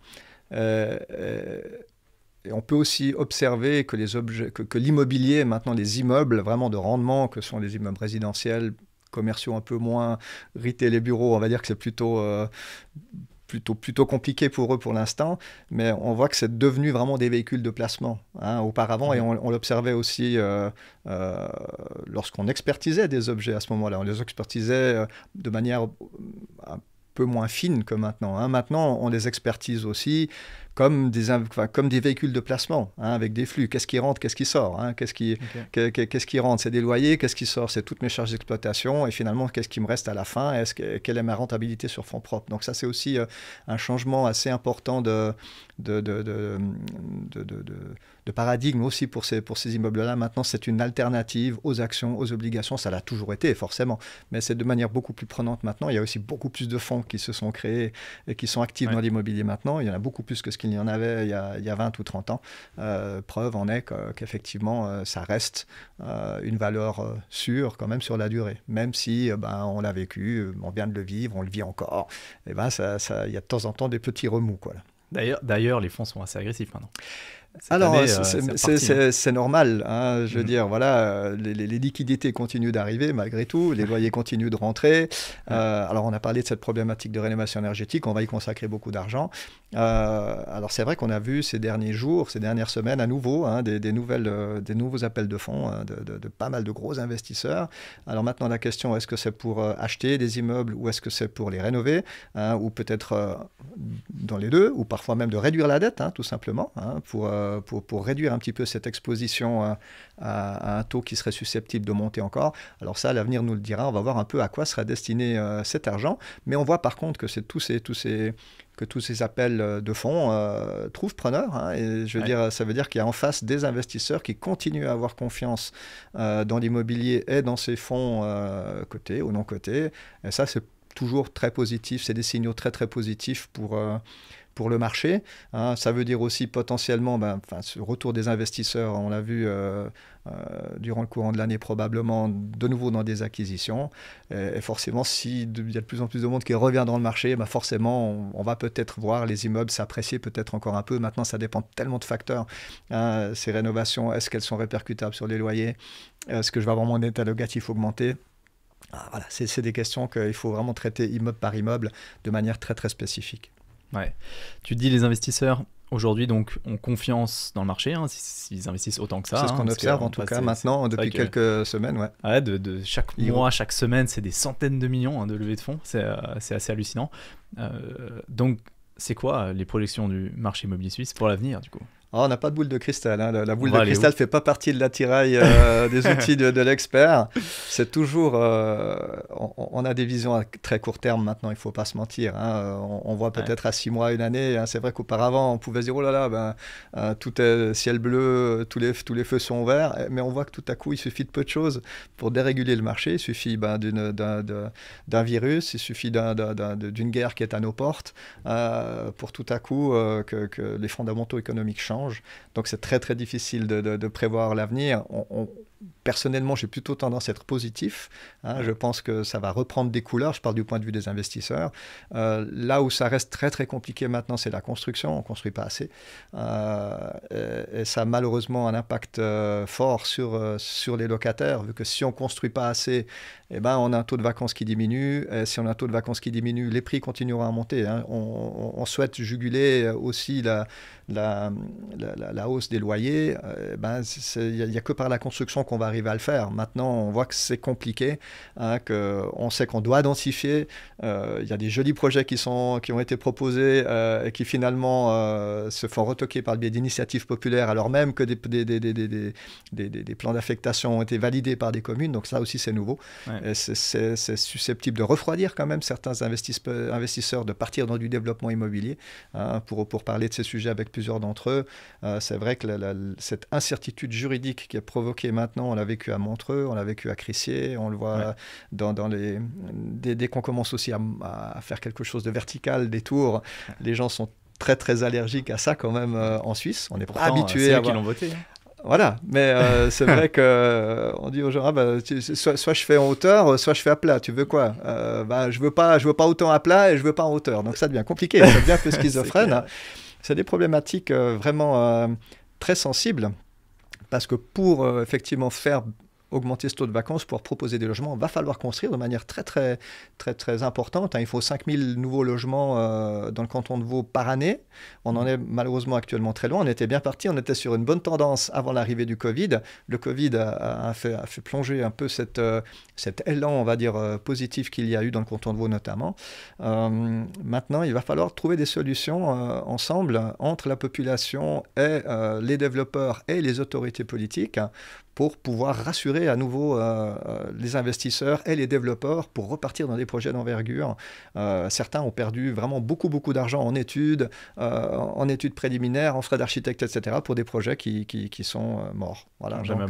Et on peut aussi observer que les objets, que l'immobilier, maintenant les immeubles vraiment de rendement, que sont les immeubles résidentiels, commerciaux un peu moins, retail et bureaux, on va dire que c'est plutôt compliqué pour eux pour l'instant, mais on voit que c'est devenu vraiment des véhicules de placement, hein, auparavant, et on l'observait aussi lorsqu'on expertisait des objets à ce moment-là. On les expertisait de manière un peu moins fine que maintenant, hein. Maintenant, on les expertise aussi comme des véhicules de placement, hein, avec des flux. Qu'est-ce qui rentre, qu'est-ce qui sort, hein, qu'est-ce qui rentre, c'est des loyers, qu'est-ce qui sort, c'est toutes mes charges d'exploitation, et finalement, qu'est-ce qui me reste à la fin, quelle est ma rentabilité sur fonds propres. Donc ça, c'est aussi un changement assez important de paradigme aussi pour ces immeubles-là. Maintenant, c'est une alternative aux actions, aux obligations. Ça l'a toujours été, forcément, mais c'est de manière beaucoup plus prenante maintenant. Il y a aussi beaucoup plus de fonds qui se sont créés et qui sont actifs dans l'immobilier maintenant. Il y en a beaucoup plus que ce qu'il y en avait il y a 20 ou 30 ans. Preuve en est qu'effectivement, ça reste une valeur sûre quand même sur la durée. Même si on l'a vécu, on vient de le vivre, on le vit encore. Et il y a de temps en temps des petits remous, quoi, là. D'ailleurs, les fonds sont assez agressifs maintenant. Alors, c'est normal, hein, je veux dire, voilà, les liquidités continuent d'arriver malgré tout, les loyers continuent de rentrer. Alors, on a parlé de cette problématique de rénovation énergétique, on va y consacrer beaucoup d'argent. Alors, c'est vrai qu'on a vu ces derniers jours, ces dernières semaines, à nouveau, hein, des nouveaux appels de fonds de pas mal de gros investisseurs. Alors maintenant, la question, est-ce que c'est pour acheter des immeubles ou est-ce que c'est pour les rénover, hein, ou peut-être dans les deux, ou parfois même de réduire la dette, hein, tout simplement, hein, pour réduire un petit peu cette exposition à un taux qui serait susceptible de monter encore. Alors ça, l'avenir nous le dira. On va voir un peu à quoi sera destiné cet argent. Mais on voit par contre que tous ces appels de fonds trouvent preneur, hein, et je veux dire, ça veut dire qu'il y a en face des investisseurs qui continuent à avoir confiance dans l'immobilier et dans ces fonds cotés ou non cotés. Et ça, c'est toujours très positif. C'est des signaux très très positifs pour le marché, hein. Ça veut dire aussi potentiellement ce retour des investisseurs, on l'a vu durant le courant de l'année probablement de nouveau dans des acquisitions, et forcément s'il y a de plus en plus de monde qui revient dans le marché, forcément on va peut-être voir les immeubles s'apprécier peut-être encore un peu. Maintenant ça dépend tellement de facteurs, hein. Ces rénovations, est-ce qu'elles sont répercutables sur les loyers, est-ce que je vais avoir mon état locatif augmenter? Voilà, c'est des questions qu'il faut vraiment traiter immeuble par immeuble de manière très très spécifique. Ouais. Tu dis les investisseurs aujourd'hui donc ont confiance dans le marché, hein, s'ils investissent autant que ça. C'est ce qu'on observe en tout cas maintenant depuis quelques semaines. Ouais. De chaque mois, chaque semaine, c'est des centaines de millions, hein, de levées de fonds. C'est assez hallucinant. Donc c'est quoi les projections du marché immobilier suisse pour l'avenir du coup? On n'a pas de boule de cristal, hein. La boule de cristal ne fait pas partie de l'attirail des outils de l'expert. C'est toujours... on a des visions à très court terme maintenant, il ne faut pas se mentir, hein. On voit peut-être à 6 mois, une année, hein. C'est vrai qu'auparavant, on pouvait se dire, oh là là, tout est ciel bleu, tous les feux sont verts. Mais on voit que tout à coup, il suffit de peu de choses pour déréguler le marché. Il suffit d'un virus, il suffit d'une guerre qui est à nos portes pour tout à coup que les fondamentaux économiques changent. Donc c'est très très difficile de prévoir l'avenir. Personnellement, j'ai plutôt tendance à être positif, hein. Je pense que ça va reprendre des couleurs. Je parle du point de vue des investisseurs. Là où ça reste très très compliqué maintenant, c'est la construction. On ne construit pas assez. Et ça a malheureusement un impact fort sur les locataires, vu que si on ne construit pas assez, on a un taux de vacances qui diminue. Et si on a un taux de vacances qui diminue, les prix continueront à monter, hein. On souhaite juguler aussi la hausse des loyers. Il n'y a que par la construction qu'on va arriver à le faire. Maintenant, on voit que c'est compliqué, hein, on sait qu'on doit densifier. Il y a des jolis projets qui ont été proposés et qui finalement se font retoquer par le biais d'initiatives populaires, alors même que des plans d'affectation ont été validés par des communes. Donc ça aussi, c'est nouveau. Ouais. C'est susceptible de refroidir quand même certains investisseurs de partir dans du développement immobilier. Hein, pour parler de ces sujets avec plusieurs d'entre eux, c'est vrai que cette incertitude juridique qui est provoquée maintenant, on l'a vécu à Montreux, on l'a vécu à Crissier, on le voit dès qu'on commence aussi à faire quelque chose de vertical, des tours, les gens sont très très allergiques à ça quand même en Suisse. On n'est pas habitué à qui l'ont voté. Voilà, mais c'est vrai qu'on dit aux gens, soit je fais en hauteur, soit je fais à plat, tu veux quoi? Je veux pas autant à plat et je veux pas en hauteur. Donc ça devient compliqué, ça devient un peu schizophrène. C'est des problématiques vraiment très sensibles, parce que pour effectivement faire augmenter ce taux de vacances, pour proposer des logements, il va falloir construire de manière très, très, très, très importante. Il faut 5000 nouveaux logements dans le canton de Vaud par année. On en est malheureusement actuellement très loin. On était bien parti, on était sur une bonne tendance avant l'arrivée du Covid. Le Covid a fait plonger un peu cet élan, on va dire, positif qu'il y a eu dans le canton de Vaud notamment. Maintenant, il va falloir trouver des solutions ensemble entre la population et les développeurs et les autorités politiques pour pouvoir rassurer à nouveau les investisseurs et les développeurs pour repartir dans des projets d'envergure. Certains ont perdu vraiment beaucoup d'argent en études préliminaires, en frais d'architecte, etc., pour des projets qui sont morts. Voilà, donc,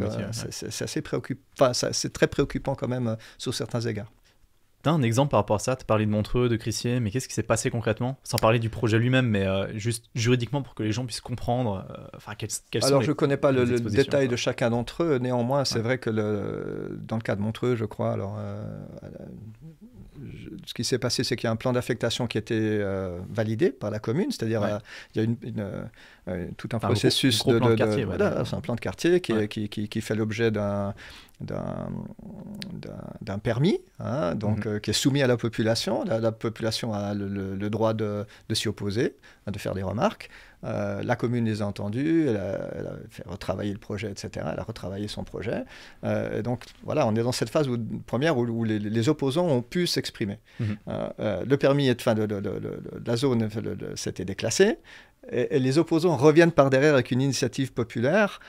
c'est assez préoccupant, c'est très préoccupant quand même sur certains égards. Tu as un exemple par rapport à ça? Tu as parlé de Montreux, de Crissier, mais qu'est-ce qui s'est passé concrètement? Sans parler du projet lui-même, mais juste juridiquement pour que les gens puissent comprendre quels Alors, sont je ne connais pas le détail de chacun d'entre eux. Néanmoins, c'est vrai que dans le cas de Montreux, je crois, ce qui s'est passé, c'est qu'il y a un plan d'affectation qui a été validé par la commune, c'est-à-dire il y a tout un processus plan de quartier. C'est un plan de quartier qui fait l'objet d'un permis, hein, donc, qui est soumis à la population. La population a le droit de s'y opposer, de faire des remarques. La commune les a entendus, elle a fait retravailler le projet, etc. Elle a retravaillé son projet. Et donc, voilà, on est dans cette phase première où les opposants ont pu s'exprimer. Le permis de la zone s'était déclassé, et les opposants reviennent par derrière avec une initiative populaire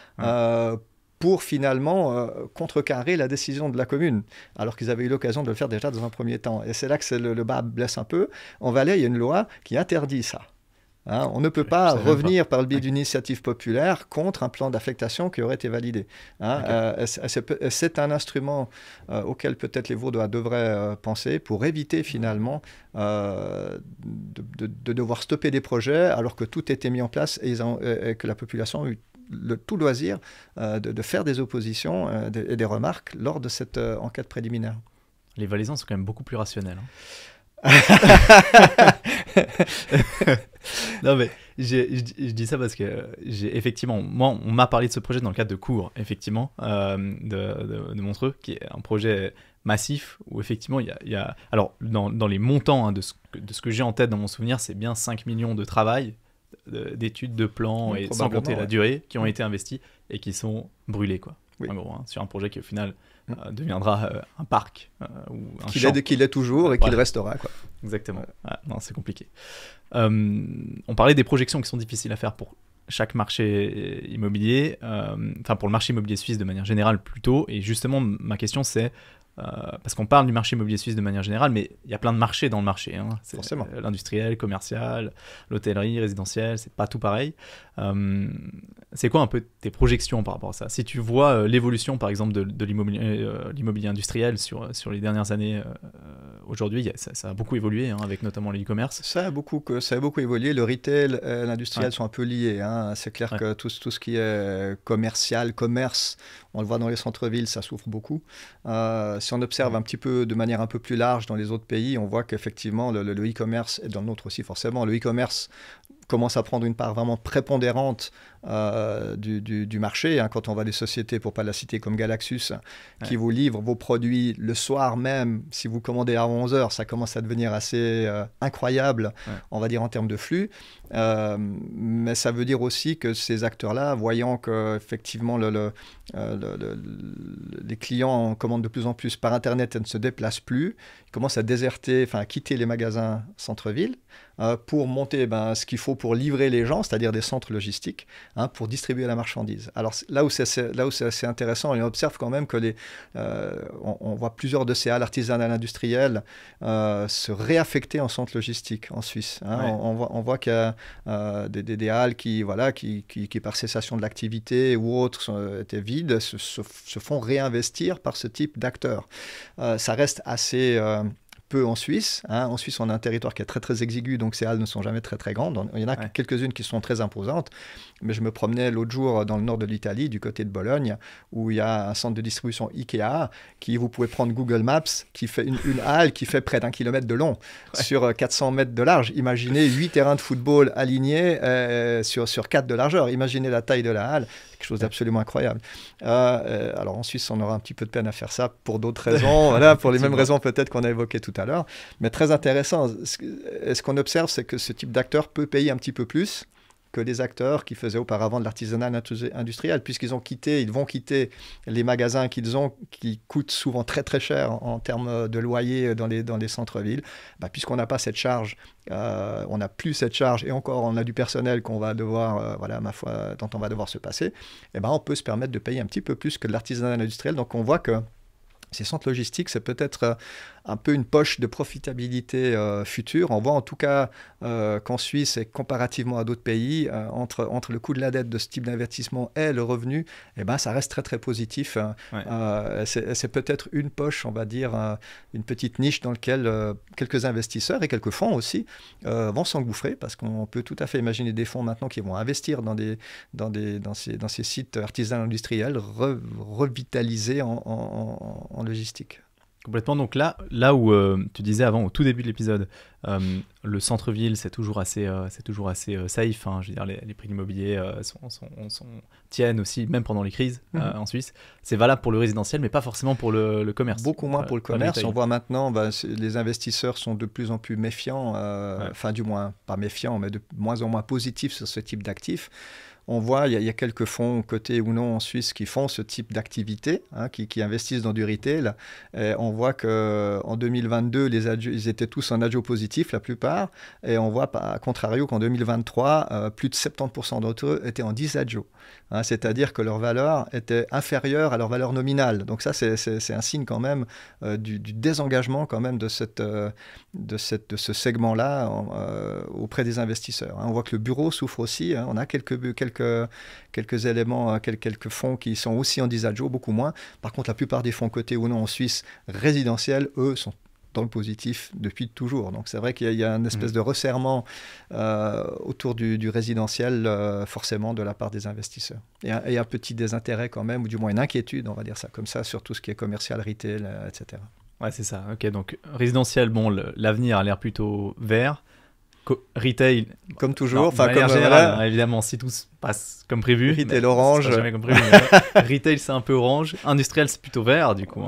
pour finalement contrecarrer la décision de la commune, alors qu'ils avaient eu l'occasion de le faire déjà dans un premier temps. Et c'est là que le bas blesse un peu. En Valais, il y a une loi qui interdit ça. Hein, on ne peut pas revenir par le biais d'une initiative populaire contre un plan d'affectation qui aurait été validé. Hein, c'est un instrument auquel peut-être les Vaudois devraient penser pour éviter finalement de devoir stopper des projets alors que tout était mis en place et que la population a eu tout loisir de faire des oppositions et des remarques lors de cette enquête préliminaire. Les Valaisans sont quand même beaucoup plus rationnels. Hein. Non mais je dis ça parce que effectivement, moi on m'a parlé de ce projet dans le cadre de cours, effectivement, de Montreux, qui est un projet massif où effectivement il y a alors dans les montants, hein, de ce que j'ai en tête dans mon souvenir, c'est bien 5 millions de travail, d'études, de plans, et sans compter la durée, qui ont été investis et qui sont brûlés, quoi. En gros, hein, sur un projet qui au final deviendra un parc ou un champ. Qu'il est toujours et qu'il restera, quoi. Exactement. Non, c'est compliqué. On parlait des projections qui sont difficiles à faire pour chaque marché immobilier, enfin pour le marché immobilier suisse de manière générale plutôt. Et justement, ma question c'est, parce qu'on parle du marché immobilier suisse de manière générale, mais il y a plein de marchés dans le marché. Hein. Forcément. L'industriel, commercial, l'hôtellerie, résidentiel, c'est pas tout pareil. C'est quoi un peu tes projections par rapport à ça? Si tu vois l'évolution, par exemple, de l'immobilier industriel sur les dernières années, aujourd'hui, ça a beaucoup évolué, hein, avec notamment le e-commerce. Ça a beaucoup évolué. Le retail et l'industriel sont un peu liés. Hein. C'est clair que tout ce qui est commercial, commerce, on le voit dans les centres-villes, ça souffre beaucoup. Si on observe un petit peu de manière un peu plus large dans les autres pays, on voit qu'effectivement le e-commerce, et dans le nôtre aussi forcément, le e-commerce commence à prendre une part vraiment prépondérante du marché. Hein, quand on voit des sociétés, pour ne pas la citer, comme Galaxus, qui vous livrent vos produits le soir même, si vous commandez à 11 heures, ça commence à devenir assez incroyable, on va dire, en termes de flux. Mais ça veut dire aussi que ces acteurs-là, voyant qu'effectivement les clients commandent de plus en plus par Internet et ne se déplacent plus, ils commencent à déserter, à quitter les magasins centre-ville pour monter ce qu'il faut pour livrer les gens, c'est-à-dire des centres logistiques, pour distribuer la marchandise. Alors là où c'est assez intéressant, on observe quand même que on voit plusieurs de ces halles artisanales industrielles se réaffecter en centres logistiques en Suisse. On voit qu'il y a des halles qui, par cessation de l'activité ou autres, étaient vides, se font réinvestir par ce type d'acteurs. Ça reste assez peu en Suisse. En Suisse, on a un territoire qui est très très exigu, donc ces halles ne sont jamais très très grandes. Il y en a quelques-unes qui sont très imposantes, mais je me promenais l'autre jour dans le nord de l'Italie, du côté de Bologne, où il y a un centre de distribution Ikea, vous pouvez prendre Google Maps, qui fait une halle qui fait près d'1 kilomètre de long, sur 400 mètres de large. Imaginez 8 terrains de football alignés sur 4 de largeur. Imaginez la taille de la halle, quelque chose d'absolument incroyable. Alors en Suisse, on aura un petit peu de peine à faire ça pour d'autres raisons, pour les mêmes raisons peut-être qu'on a évoquées tout à l'heure. Mais très intéressant. Ce qu'on observe, c'est que ce type d'acteur peut payer un petit peu plus que les acteurs qui faisaient auparavant de l'artisanat industriel, puisqu'ils vont quitter les magasins qui coûtent souvent très très cher en termes de loyer dans les centres-villes, puisqu'on n'a pas cette charge, on n'a plus cette charge, et encore on a du personnel qu'on va devoir, dont on va devoir se passer, on peut se permettre de payer un petit peu plus que de l'artisanat industriel. Donc on voit que ces centres logistiques, c'est peut-être un peu une poche de profitabilité future. On voit en tout cas qu'en Suisse, et comparativement à d'autres pays, entre le coût de la dette de ce type d'investissement et le revenu, ça reste très très positif. C'est peut-être une poche, on va dire, une petite niche dans laquelle quelques investisseurs et quelques fonds aussi vont s'engouffrer, parce qu'on peut tout à fait imaginer des fonds maintenant qui vont investir dans ces sites artisanaux industriels revitalisés en logistique. Complètement. Donc là où tu disais avant, au tout début de l'épisode, le centre-ville, c'est toujours assez safe. Je veux dire, les prix de l'immobilier tiennent aussi, même pendant les crises en Suisse. C'est valable pour le résidentiel, mais pas forcément pour le commerce. Beaucoup moins pour le commerce. On voit maintenant, les investisseurs sont de plus en plus méfiants, du moins pas méfiants, mais de moins en moins positifs sur ce type d'actifs. On voit, il y a quelques fonds, cotés ou non en Suisse, qui font ce type d'activité, qui investissent dans du retail. Et on voit qu'en 2022, ils étaient tous en agio positif, la plupart. Et on voit, à contrario, qu'en 2023, plus de 70% d'entre eux étaient en disagio. C'est-à-dire que leur valeur était inférieure à leur valeur nominale. Donc ça, c'est un signe quand même du désengagement quand même de ce segment-là auprès des investisseurs. On voit que le bureau souffre aussi. On a quelques éléments, quelques fonds qui sont aussi en disagio, beaucoup moins. Par contre, la plupart des fonds cotés ou non en Suisse résidentiels, eux, sont dans le positif depuis toujours. Donc c'est vrai qu'il y a une espèce de resserrement autour du résidentiel, forcément, de la part des investisseurs. Et un petit désintérêt quand même, ou du moins une inquiétude, on va dire ça comme ça, sur tout ce qui est commercial, retail, etc. Ouais, c'est ça. Ok, donc résidentiel, l'avenir a l'air plutôt vert. Retail, comme toujours, général, évidemment, si tout se passe comme prévu. Retail orange, c'est jamais comme prévu. Retail, c'est un peu orange. Industriel, c'est plutôt vert, du coup.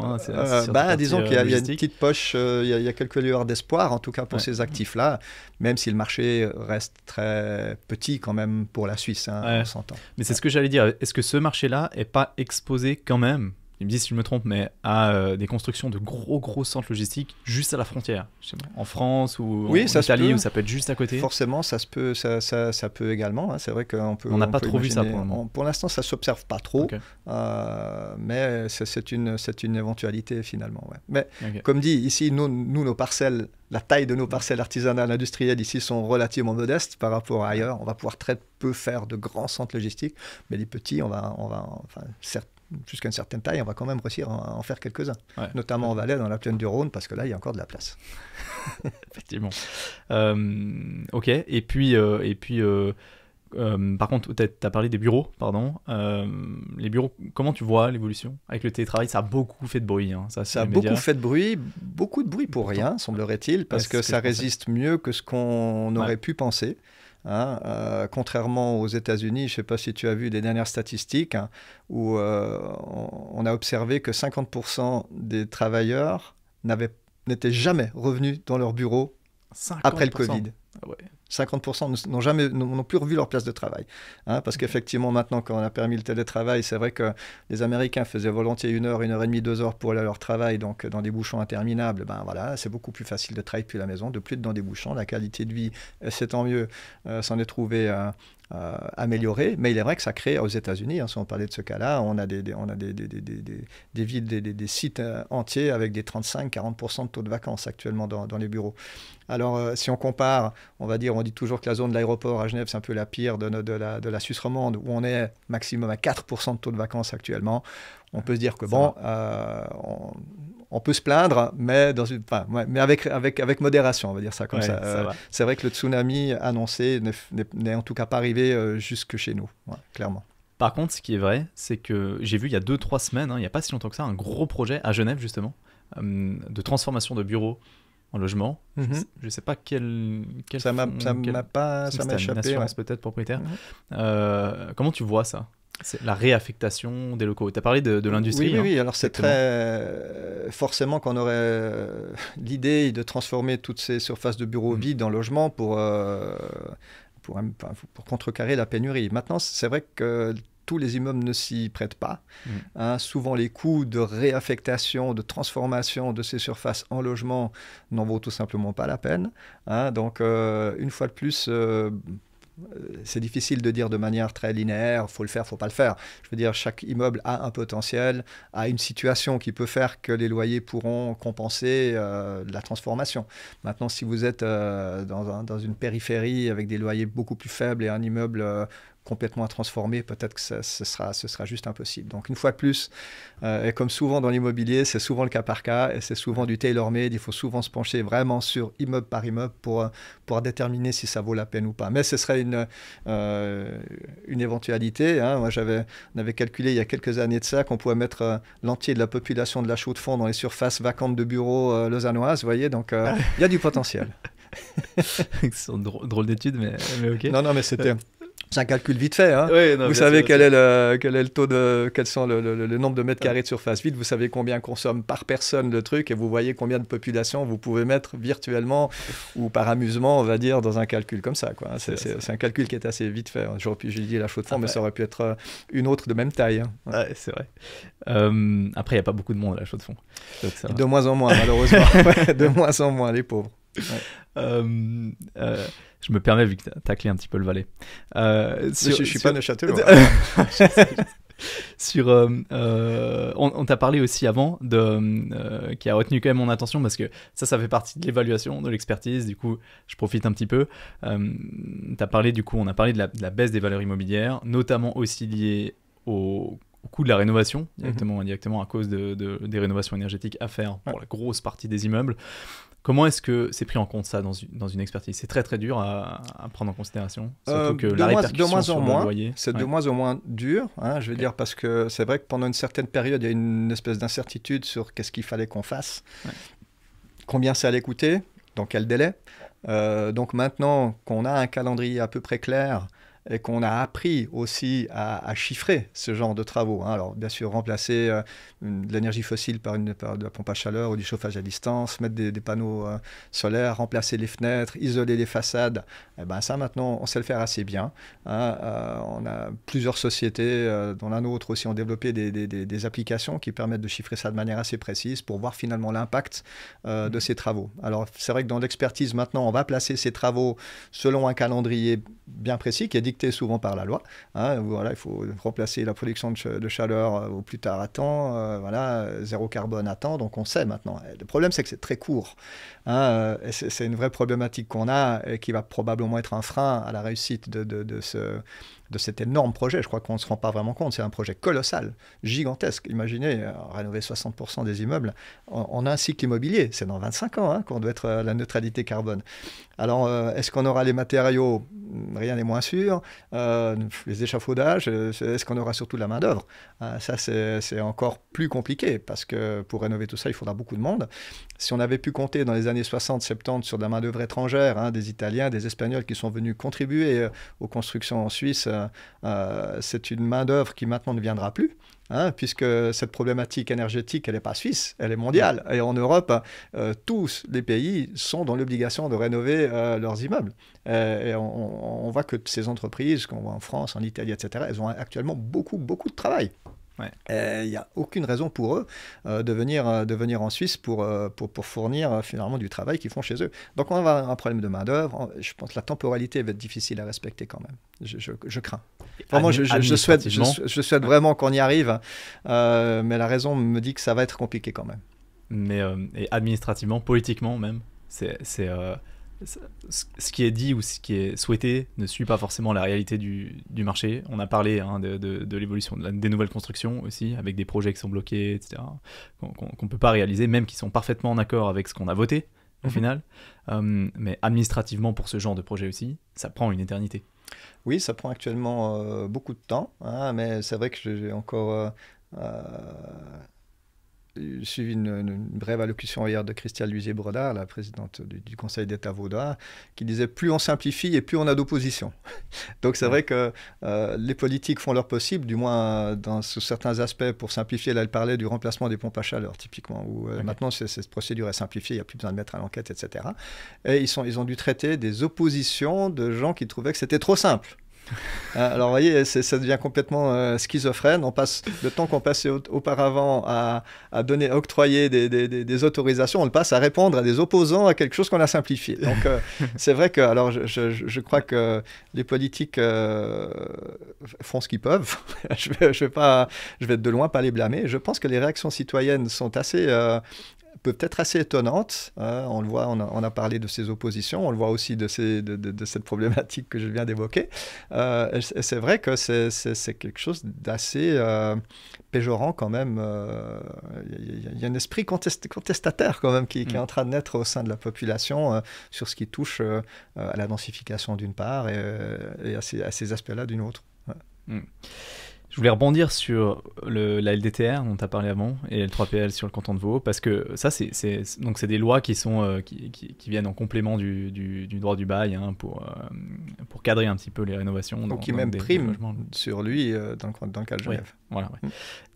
Disons qu'il y a une petite poche, il y a quelques lueurs d'espoir, en tout cas pour ces actifs-là, même si le marché reste très petit quand même pour la Suisse, on s'entend. Mais c'est ce que j'allais dire. Est-ce que ce marché-là est pas exposé quand même, ils me disent si je me trompe, mais à des constructions de gros centres logistiques juste à la frontière, en France ou en Italie, où ça peut être juste à côté. Forcément, ça peut également. C'est vrai qu'on peut. On n'a pas trop vu ça pour le moment. Pour l'instant, ça s'observe pas trop, mais c'est une éventualité finalement. Ouais. Mais comme dit ici, nous nos parcelles. La taille de nos parcelles artisanales industrielles ici sont relativement modestes par rapport à ailleurs. On va pouvoir très peu faire de grands centres logistiques, mais les petits, certes, jusqu'à une certaine taille, on va quand même réussir à en faire quelques-uns, notamment en Valais, dans la plaine du Rhône, parce que là, il y a encore de la place. Effectivement. Ok, et puis par contre, tu as parlé des bureaux, pardon. Les bureaux, comment tu vois l'évolution avec le télétravail? Ça a beaucoup fait de bruit. Ça a beaucoup fait de bruit, beaucoup de bruit pour rien, semblerait-il, parce que ça résiste mieux que ce qu'on aurait pu penser. hein, contrairement aux États-Unis. Je ne sais pas si tu as vu les dernières statistiques, hein, où on a observé que 50% des travailleurs n'étaient jamais revenus dans leur bureau 50%. après le Covid. Ah ouais. 50% n'ont plus revu leur place de travail. Hein, parce qu'effectivement, maintenant, quand on a permis le télétravail, c'est vrai que les Américains faisaient volontiers 1 heure, 1 heure et demie, 2 heures pour aller à leur travail, donc dans des bouchons interminables. Ben voilà, c'est beaucoup plus facile de travailler depuis la maison, de plus être dans des bouchons. La qualité de vie, c'est tant mieux, s'en est trouvé améliorée. Mais il est vrai que ça crée aux États-Unis, hein, si on parlait de ce cas-là, on a des villes, des sites entiers avec des 35-40% de taux de vacances actuellement dans les bureaux. Alors, si on compare, on dit toujours que la zone de l'aéroport à Genève, c'est un peu la pire de la Suisse romande, où on est maximum à 4% de taux de vacances actuellement. On peut se dire que on peut se plaindre, mais, mais avec modération, on va dire ça comme ça. C'est vrai que le tsunami annoncé n'est en tout cas pas arrivé jusque chez nous, clairement. Par contre, ce qui est vrai, c'est que j'ai vu il y a 2-3 semaines, hein, il n'y a pas si longtemps que ça, un gros projet à Genève, justement, de transformation de bureaux en logement. Mm-hmm. Je ne sais pas quel ça m'a échappé. Peut-être propriétaire. Comment tu vois ça? C'est la réaffectation des locaux. Tu as parlé de l'industrie. Oui. Alors c'est très forcément qu'on aurait l'idée de transformer toutes ces surfaces de bureaux vides en logements pour contrecarrer la pénurie. Maintenant, c'est vrai que tous les immeubles ne s'y prêtent pas. Hein, souvent, les coûts de réaffectation, de transformation de ces surfaces en logements n'en vaut tout simplement pas la peine. Hein, donc, une fois de plus, c'est difficile de dire de manière très linéaire, il faut le faire, il ne faut pas le faire. Je veux dire, chaque immeuble a un potentiel, a une situation qui peut faire que les loyers pourront compenser la transformation. Maintenant, si vous êtes dans une périphérie avec des loyers beaucoup plus faibles et un immeuble complètement transformé, peut-être que ce sera juste impossible. Donc une fois de plus, et comme souvent dans l'immobilier, c'est souvent le cas par cas, et c'est souvent du tailor-made, il faut souvent se pencher vraiment sur immeuble par immeuble pour déterminer si ça vaut la peine ou pas. Mais ce serait une éventualité. Hein. Moi, on avait calculé il y a quelques années de ça qu'on pouvait mettre l'entier de la population de la Chaux-de-Fonds dans les surfaces vacantes de bureaux lausannoises, vous voyez, donc il y a du potentiel. C'est une drôle d'étude, mais ok. Non, mais c'était... C'est un calcul vite fait. Hein. Oui, non, vous savez quel est le taux quels sont le nombre de mètres carrés de surface vide. Vous savez combien consomme par personne le truc et vous voyez combien de population vous pouvez mettre virtuellement ou par amusement, on va dire, dans un calcul comme ça. Quoi. C'est un calcul qui est assez vite fait. J'ai dit la Chaux-de-Fonds, mais ça aurait pu être une autre de même taille. Hein. Ouais, c'est vrai. Après, il n'y a pas beaucoup de monde à la Chaux-de-Fonds. De moins en moins, malheureusement. De moins en moins, les pauvres. Ouais. Je me permets, vu que tu as taclé un petit peu le Valais. Je ne suis pas Neuchâtel. On t'a parlé aussi avant, qui a retenu quand même mon attention, parce que ça fait partie de l'évaluation, de l'expertise. Du coup, je profite un petit peu. On a parlé de la baisse des valeurs immobilières, notamment aussi liée au coût de la rénovation, directement ou indirectement, à cause des rénovations énergétiques à faire pour la grosse partie des immeubles. Comment est-ce que c'est pris en compte ça dans une expertise? C'est très très dur à prendre en considération, surtout que la répercussion sur le loyer. C'est de moins en moins dur, hein, je veux dire, parce que c'est vrai que pendant une certaine période, il y a une espèce d'incertitude sur qu'est-ce qu'il fallait qu'on fasse, combien ça allait coûter, dans quel délai. Donc maintenant qu'on a un calendrier à peu près clair, et qu'on a appris aussi à chiffrer ce genre de travaux. Hein. Alors, bien sûr, remplacer de l'énergie fossile par de la pompe à chaleur ou du chauffage à distance, mettre des panneaux solaires, remplacer les fenêtres, isoler les façades. Eh ben, ça, maintenant, on sait le faire assez bien. Hein. On a plusieurs sociétés, dont la nôtre aussi, ont développé des applications qui permettent de chiffrer ça de manière assez précise pour voir finalement l'impact de ces travaux. Alors, c'est vrai que dans l'expertise, maintenant, on va placer ces travaux selon un calendrier bien précis qui est dicté souvent par la loi. Hein, voilà, il faut remplacer la production de chaleur au plus tard à temps, zéro carbone à temps, donc on sait maintenant. Le problème, c'est que c'est très court. Hein, et c'est une vraie problématique qu'on a et qui va probablement être un frein à la réussite de cet énorme projet. Je crois qu'on ne se rend pas vraiment compte. C'est un projet colossal, gigantesque. Imaginez, rénover 60% des immeubles. On a un cycle immobilier. C'est dans 25 ans qu'on doit être à la neutralité carbone. Alors, est-ce qu'on aura les matériaux? rien n'est moins sûr. Les échafaudages, est-ce qu'on aura surtout de la main-d'œuvre? Ça, c'est encore plus compliqué parce que pour rénover tout ça, il faudra beaucoup de monde. Si on avait pu compter dans les années 60-70 sur de la main-d'œuvre étrangère, des Italiens, des Espagnols qui sont venus contribuer aux constructions en Suisse, c'est une main-d'œuvre qui maintenant ne viendra plus. Puisque cette problématique énergétique, elle n'est pas suisse, elle est mondiale. Et en Europe, tous les pays sont dans l'obligation de rénover leurs immeubles. Et on voit que ces entreprises, qu'on voit en France, en Italie, etc., elles ont actuellement beaucoup, beaucoup de travail. Il n'y a aucune raison pour eux de venir en Suisse pour fournir finalement du travail qu'ils font chez eux. Donc on va avoir un problème de main-d'œuvre. Je pense que la temporalité va être difficile à respecter quand même. Je crains. Vraiment, je souhaite vraiment qu'on y arrive, mais la raison me dit que ça va être compliqué quand même. Mais et administrativement, politiquement même, ce qui est dit ou ce qui est souhaité ne suit pas forcément la réalité du marché. On a parlé de l'évolution des nouvelles constructions aussi, avec des projets qui sont bloqués, etc., qu'on ne peut pas réaliser, même qui sont parfaitement en accord avec ce qu'on a voté au final. Mais administrativement, pour ce genre de projet aussi, ça prend une éternité. Oui, ça prend actuellement beaucoup de temps, mais c'est vrai que j'ai encore suivi une brève allocution hier de Christiane Luisier-Brodard, la présidente du Conseil d'État vaudois, qui disait plus on simplifie et plus on a d'opposition. Donc c'est vrai que les politiques font leur possible, du moins sous certains aspects pour simplifier. Là, elle parlait du remplacement des pompes à chaleur, typiquement, où maintenant cette procédure est simplifiée, il n'y a plus besoin de mettre à l'enquête, etc. Et ils ont dû traiter des oppositions de gens qui trouvaient que c'était trop simple. Alors vous voyez, ça devient complètement schizophrène. On passe le temps qu'on passait auparavant à octroyer des autorisations, on le passe à répondre à des opposants à quelque chose qu'on a simplifié. Donc c'est vrai que, alors je crois que les politiques font ce qu'ils peuvent. je vais de loin pas les blâmer. Je pense que les réactions citoyennes sont peuvent être assez étonnantes. On le voit, on a parlé de ces oppositions, on le voit aussi de cette problématique que je viens d'évoquer. C'est vrai que c'est quelque chose d'assez péjorant quand même. Il y a un esprit contestataire quand même qui est en train de naître au sein de la population sur ce qui touche à la densification d'une part et à ces aspects-là d'une autre. Je voulais rebondir sur la LDTR dont tu as parlé avant et le 3PL sur le canton de Vaud, parce que ça, c'est des lois qui viennent en complément du droit du bail pour cadrer un petit peu les rénovations. Donc qui même prime sur lui dans le cas de Genève. Oui, voilà, ouais.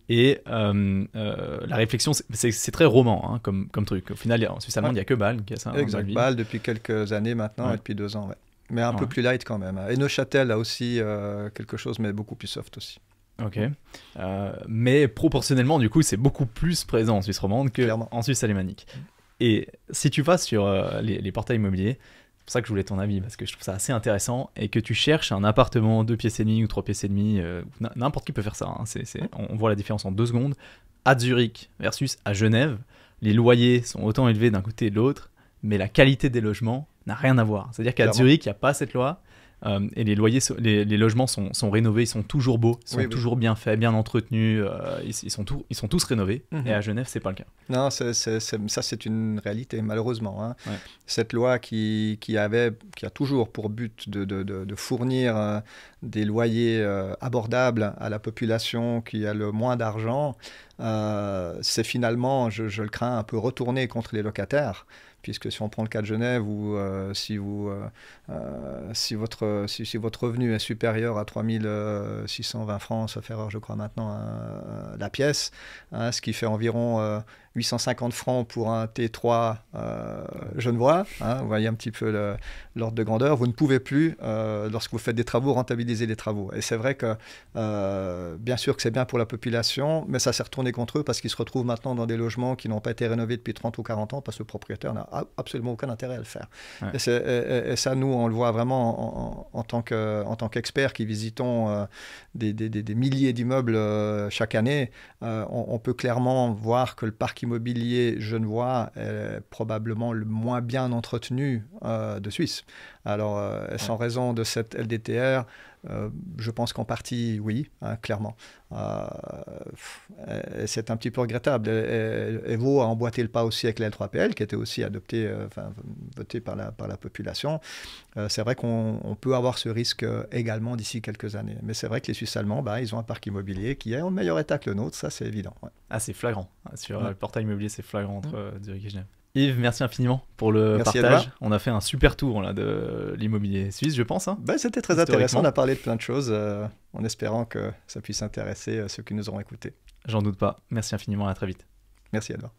Et la réflexion, c'est très roman comme truc. Au final, en Suisse allemande, il n'y a que Bâle qui a ça. Exact, Bâle depuis quelques années maintenant, et depuis 2 ans. Ouais. Mais un peu plus light quand même. Et Neuchâtel a aussi quelque chose, mais beaucoup plus soft aussi. Ok. Mais proportionnellement, du coup, c'est beaucoup plus présent en Suisse romande qu'en Suisse alémanique. Et si tu vas sur les portails immobiliers, c'est pour ça que je voulais ton avis, parce que je trouve ça assez intéressant, et que tu cherches un appartement 2 pièces et demie ou 3 pièces et demie, n'importe qui peut faire ça. On voit la différence en 2 secondes. À Zurich versus à Genève, les loyers sont autant élevés d'un côté et de l'autre, mais la qualité des logements n'a rien à voir. C'est-à-dire qu'à Zurich, il n'y a pas cette loi. Et les logements sont rénovés, ils sont toujours beaux, ils sont toujours bien faits, bien entretenus, ils sont tous rénovés. Et à Genève, c'est pas le cas. Non, ça c'est une réalité malheureusement. Cette loi qui a toujours pour but de fournir des loyers abordables à la population qui a le moins d'argent, c'est finalement, je le crains, un peu retourné contre les locataires. Puisque si on prend le cas de Genève, où si votre revenu est supérieur à 3 620 francs, sauf erreur je crois maintenant, la pièce, ce qui fait environ 850 francs pour un T3 genevois, vous voyez un petit peu l'ordre de grandeur, vous ne pouvez plus, lorsque vous faites des travaux, rentabiliser les travaux. Et c'est vrai que, bien sûr que c'est bien pour la population, mais ça s'est retourné contre eux parce qu'ils se retrouvent maintenant dans des logements qui n'ont pas été rénovés depuis 30 ou 40 ans parce que le propriétaire n'a absolument aucun intérêt à le faire. Ouais. Et ça, nous, on le voit vraiment en tant qu'experts qui visitons des milliers d'immeubles chaque année. On peut clairement voir que le parc immobilier genevois est probablement le moins bien entretenu de Suisse. Alors, sans raison de cette LDTR, Je pense qu'en partie, oui, hein, clairement. C'est un petit peu regrettable. Evo a emboîté le pas aussi avec la L3PL, qui était aussi votée par la population. C'est vrai qu'on peut avoir ce risque également d'ici quelques années. Mais c'est vrai que les Suisses allemands, ils ont un parc immobilier qui est en meilleur état que le nôtre, ça c'est évident. Ouais. Ah, c'est flagrant. Sur le portail immobilier, c'est flagrant entre Zurich et Genève. Yves, merci infiniment pour le partage. Edouard. On a fait un super tour là, de l'immobilier suisse, je pense. Hein, c'était très intéressant. On a parlé de plein de choses en espérant que ça puisse intéresser ceux qui nous auront écoutés. J'en doute pas. Merci infiniment. À très vite. Merci Edouard.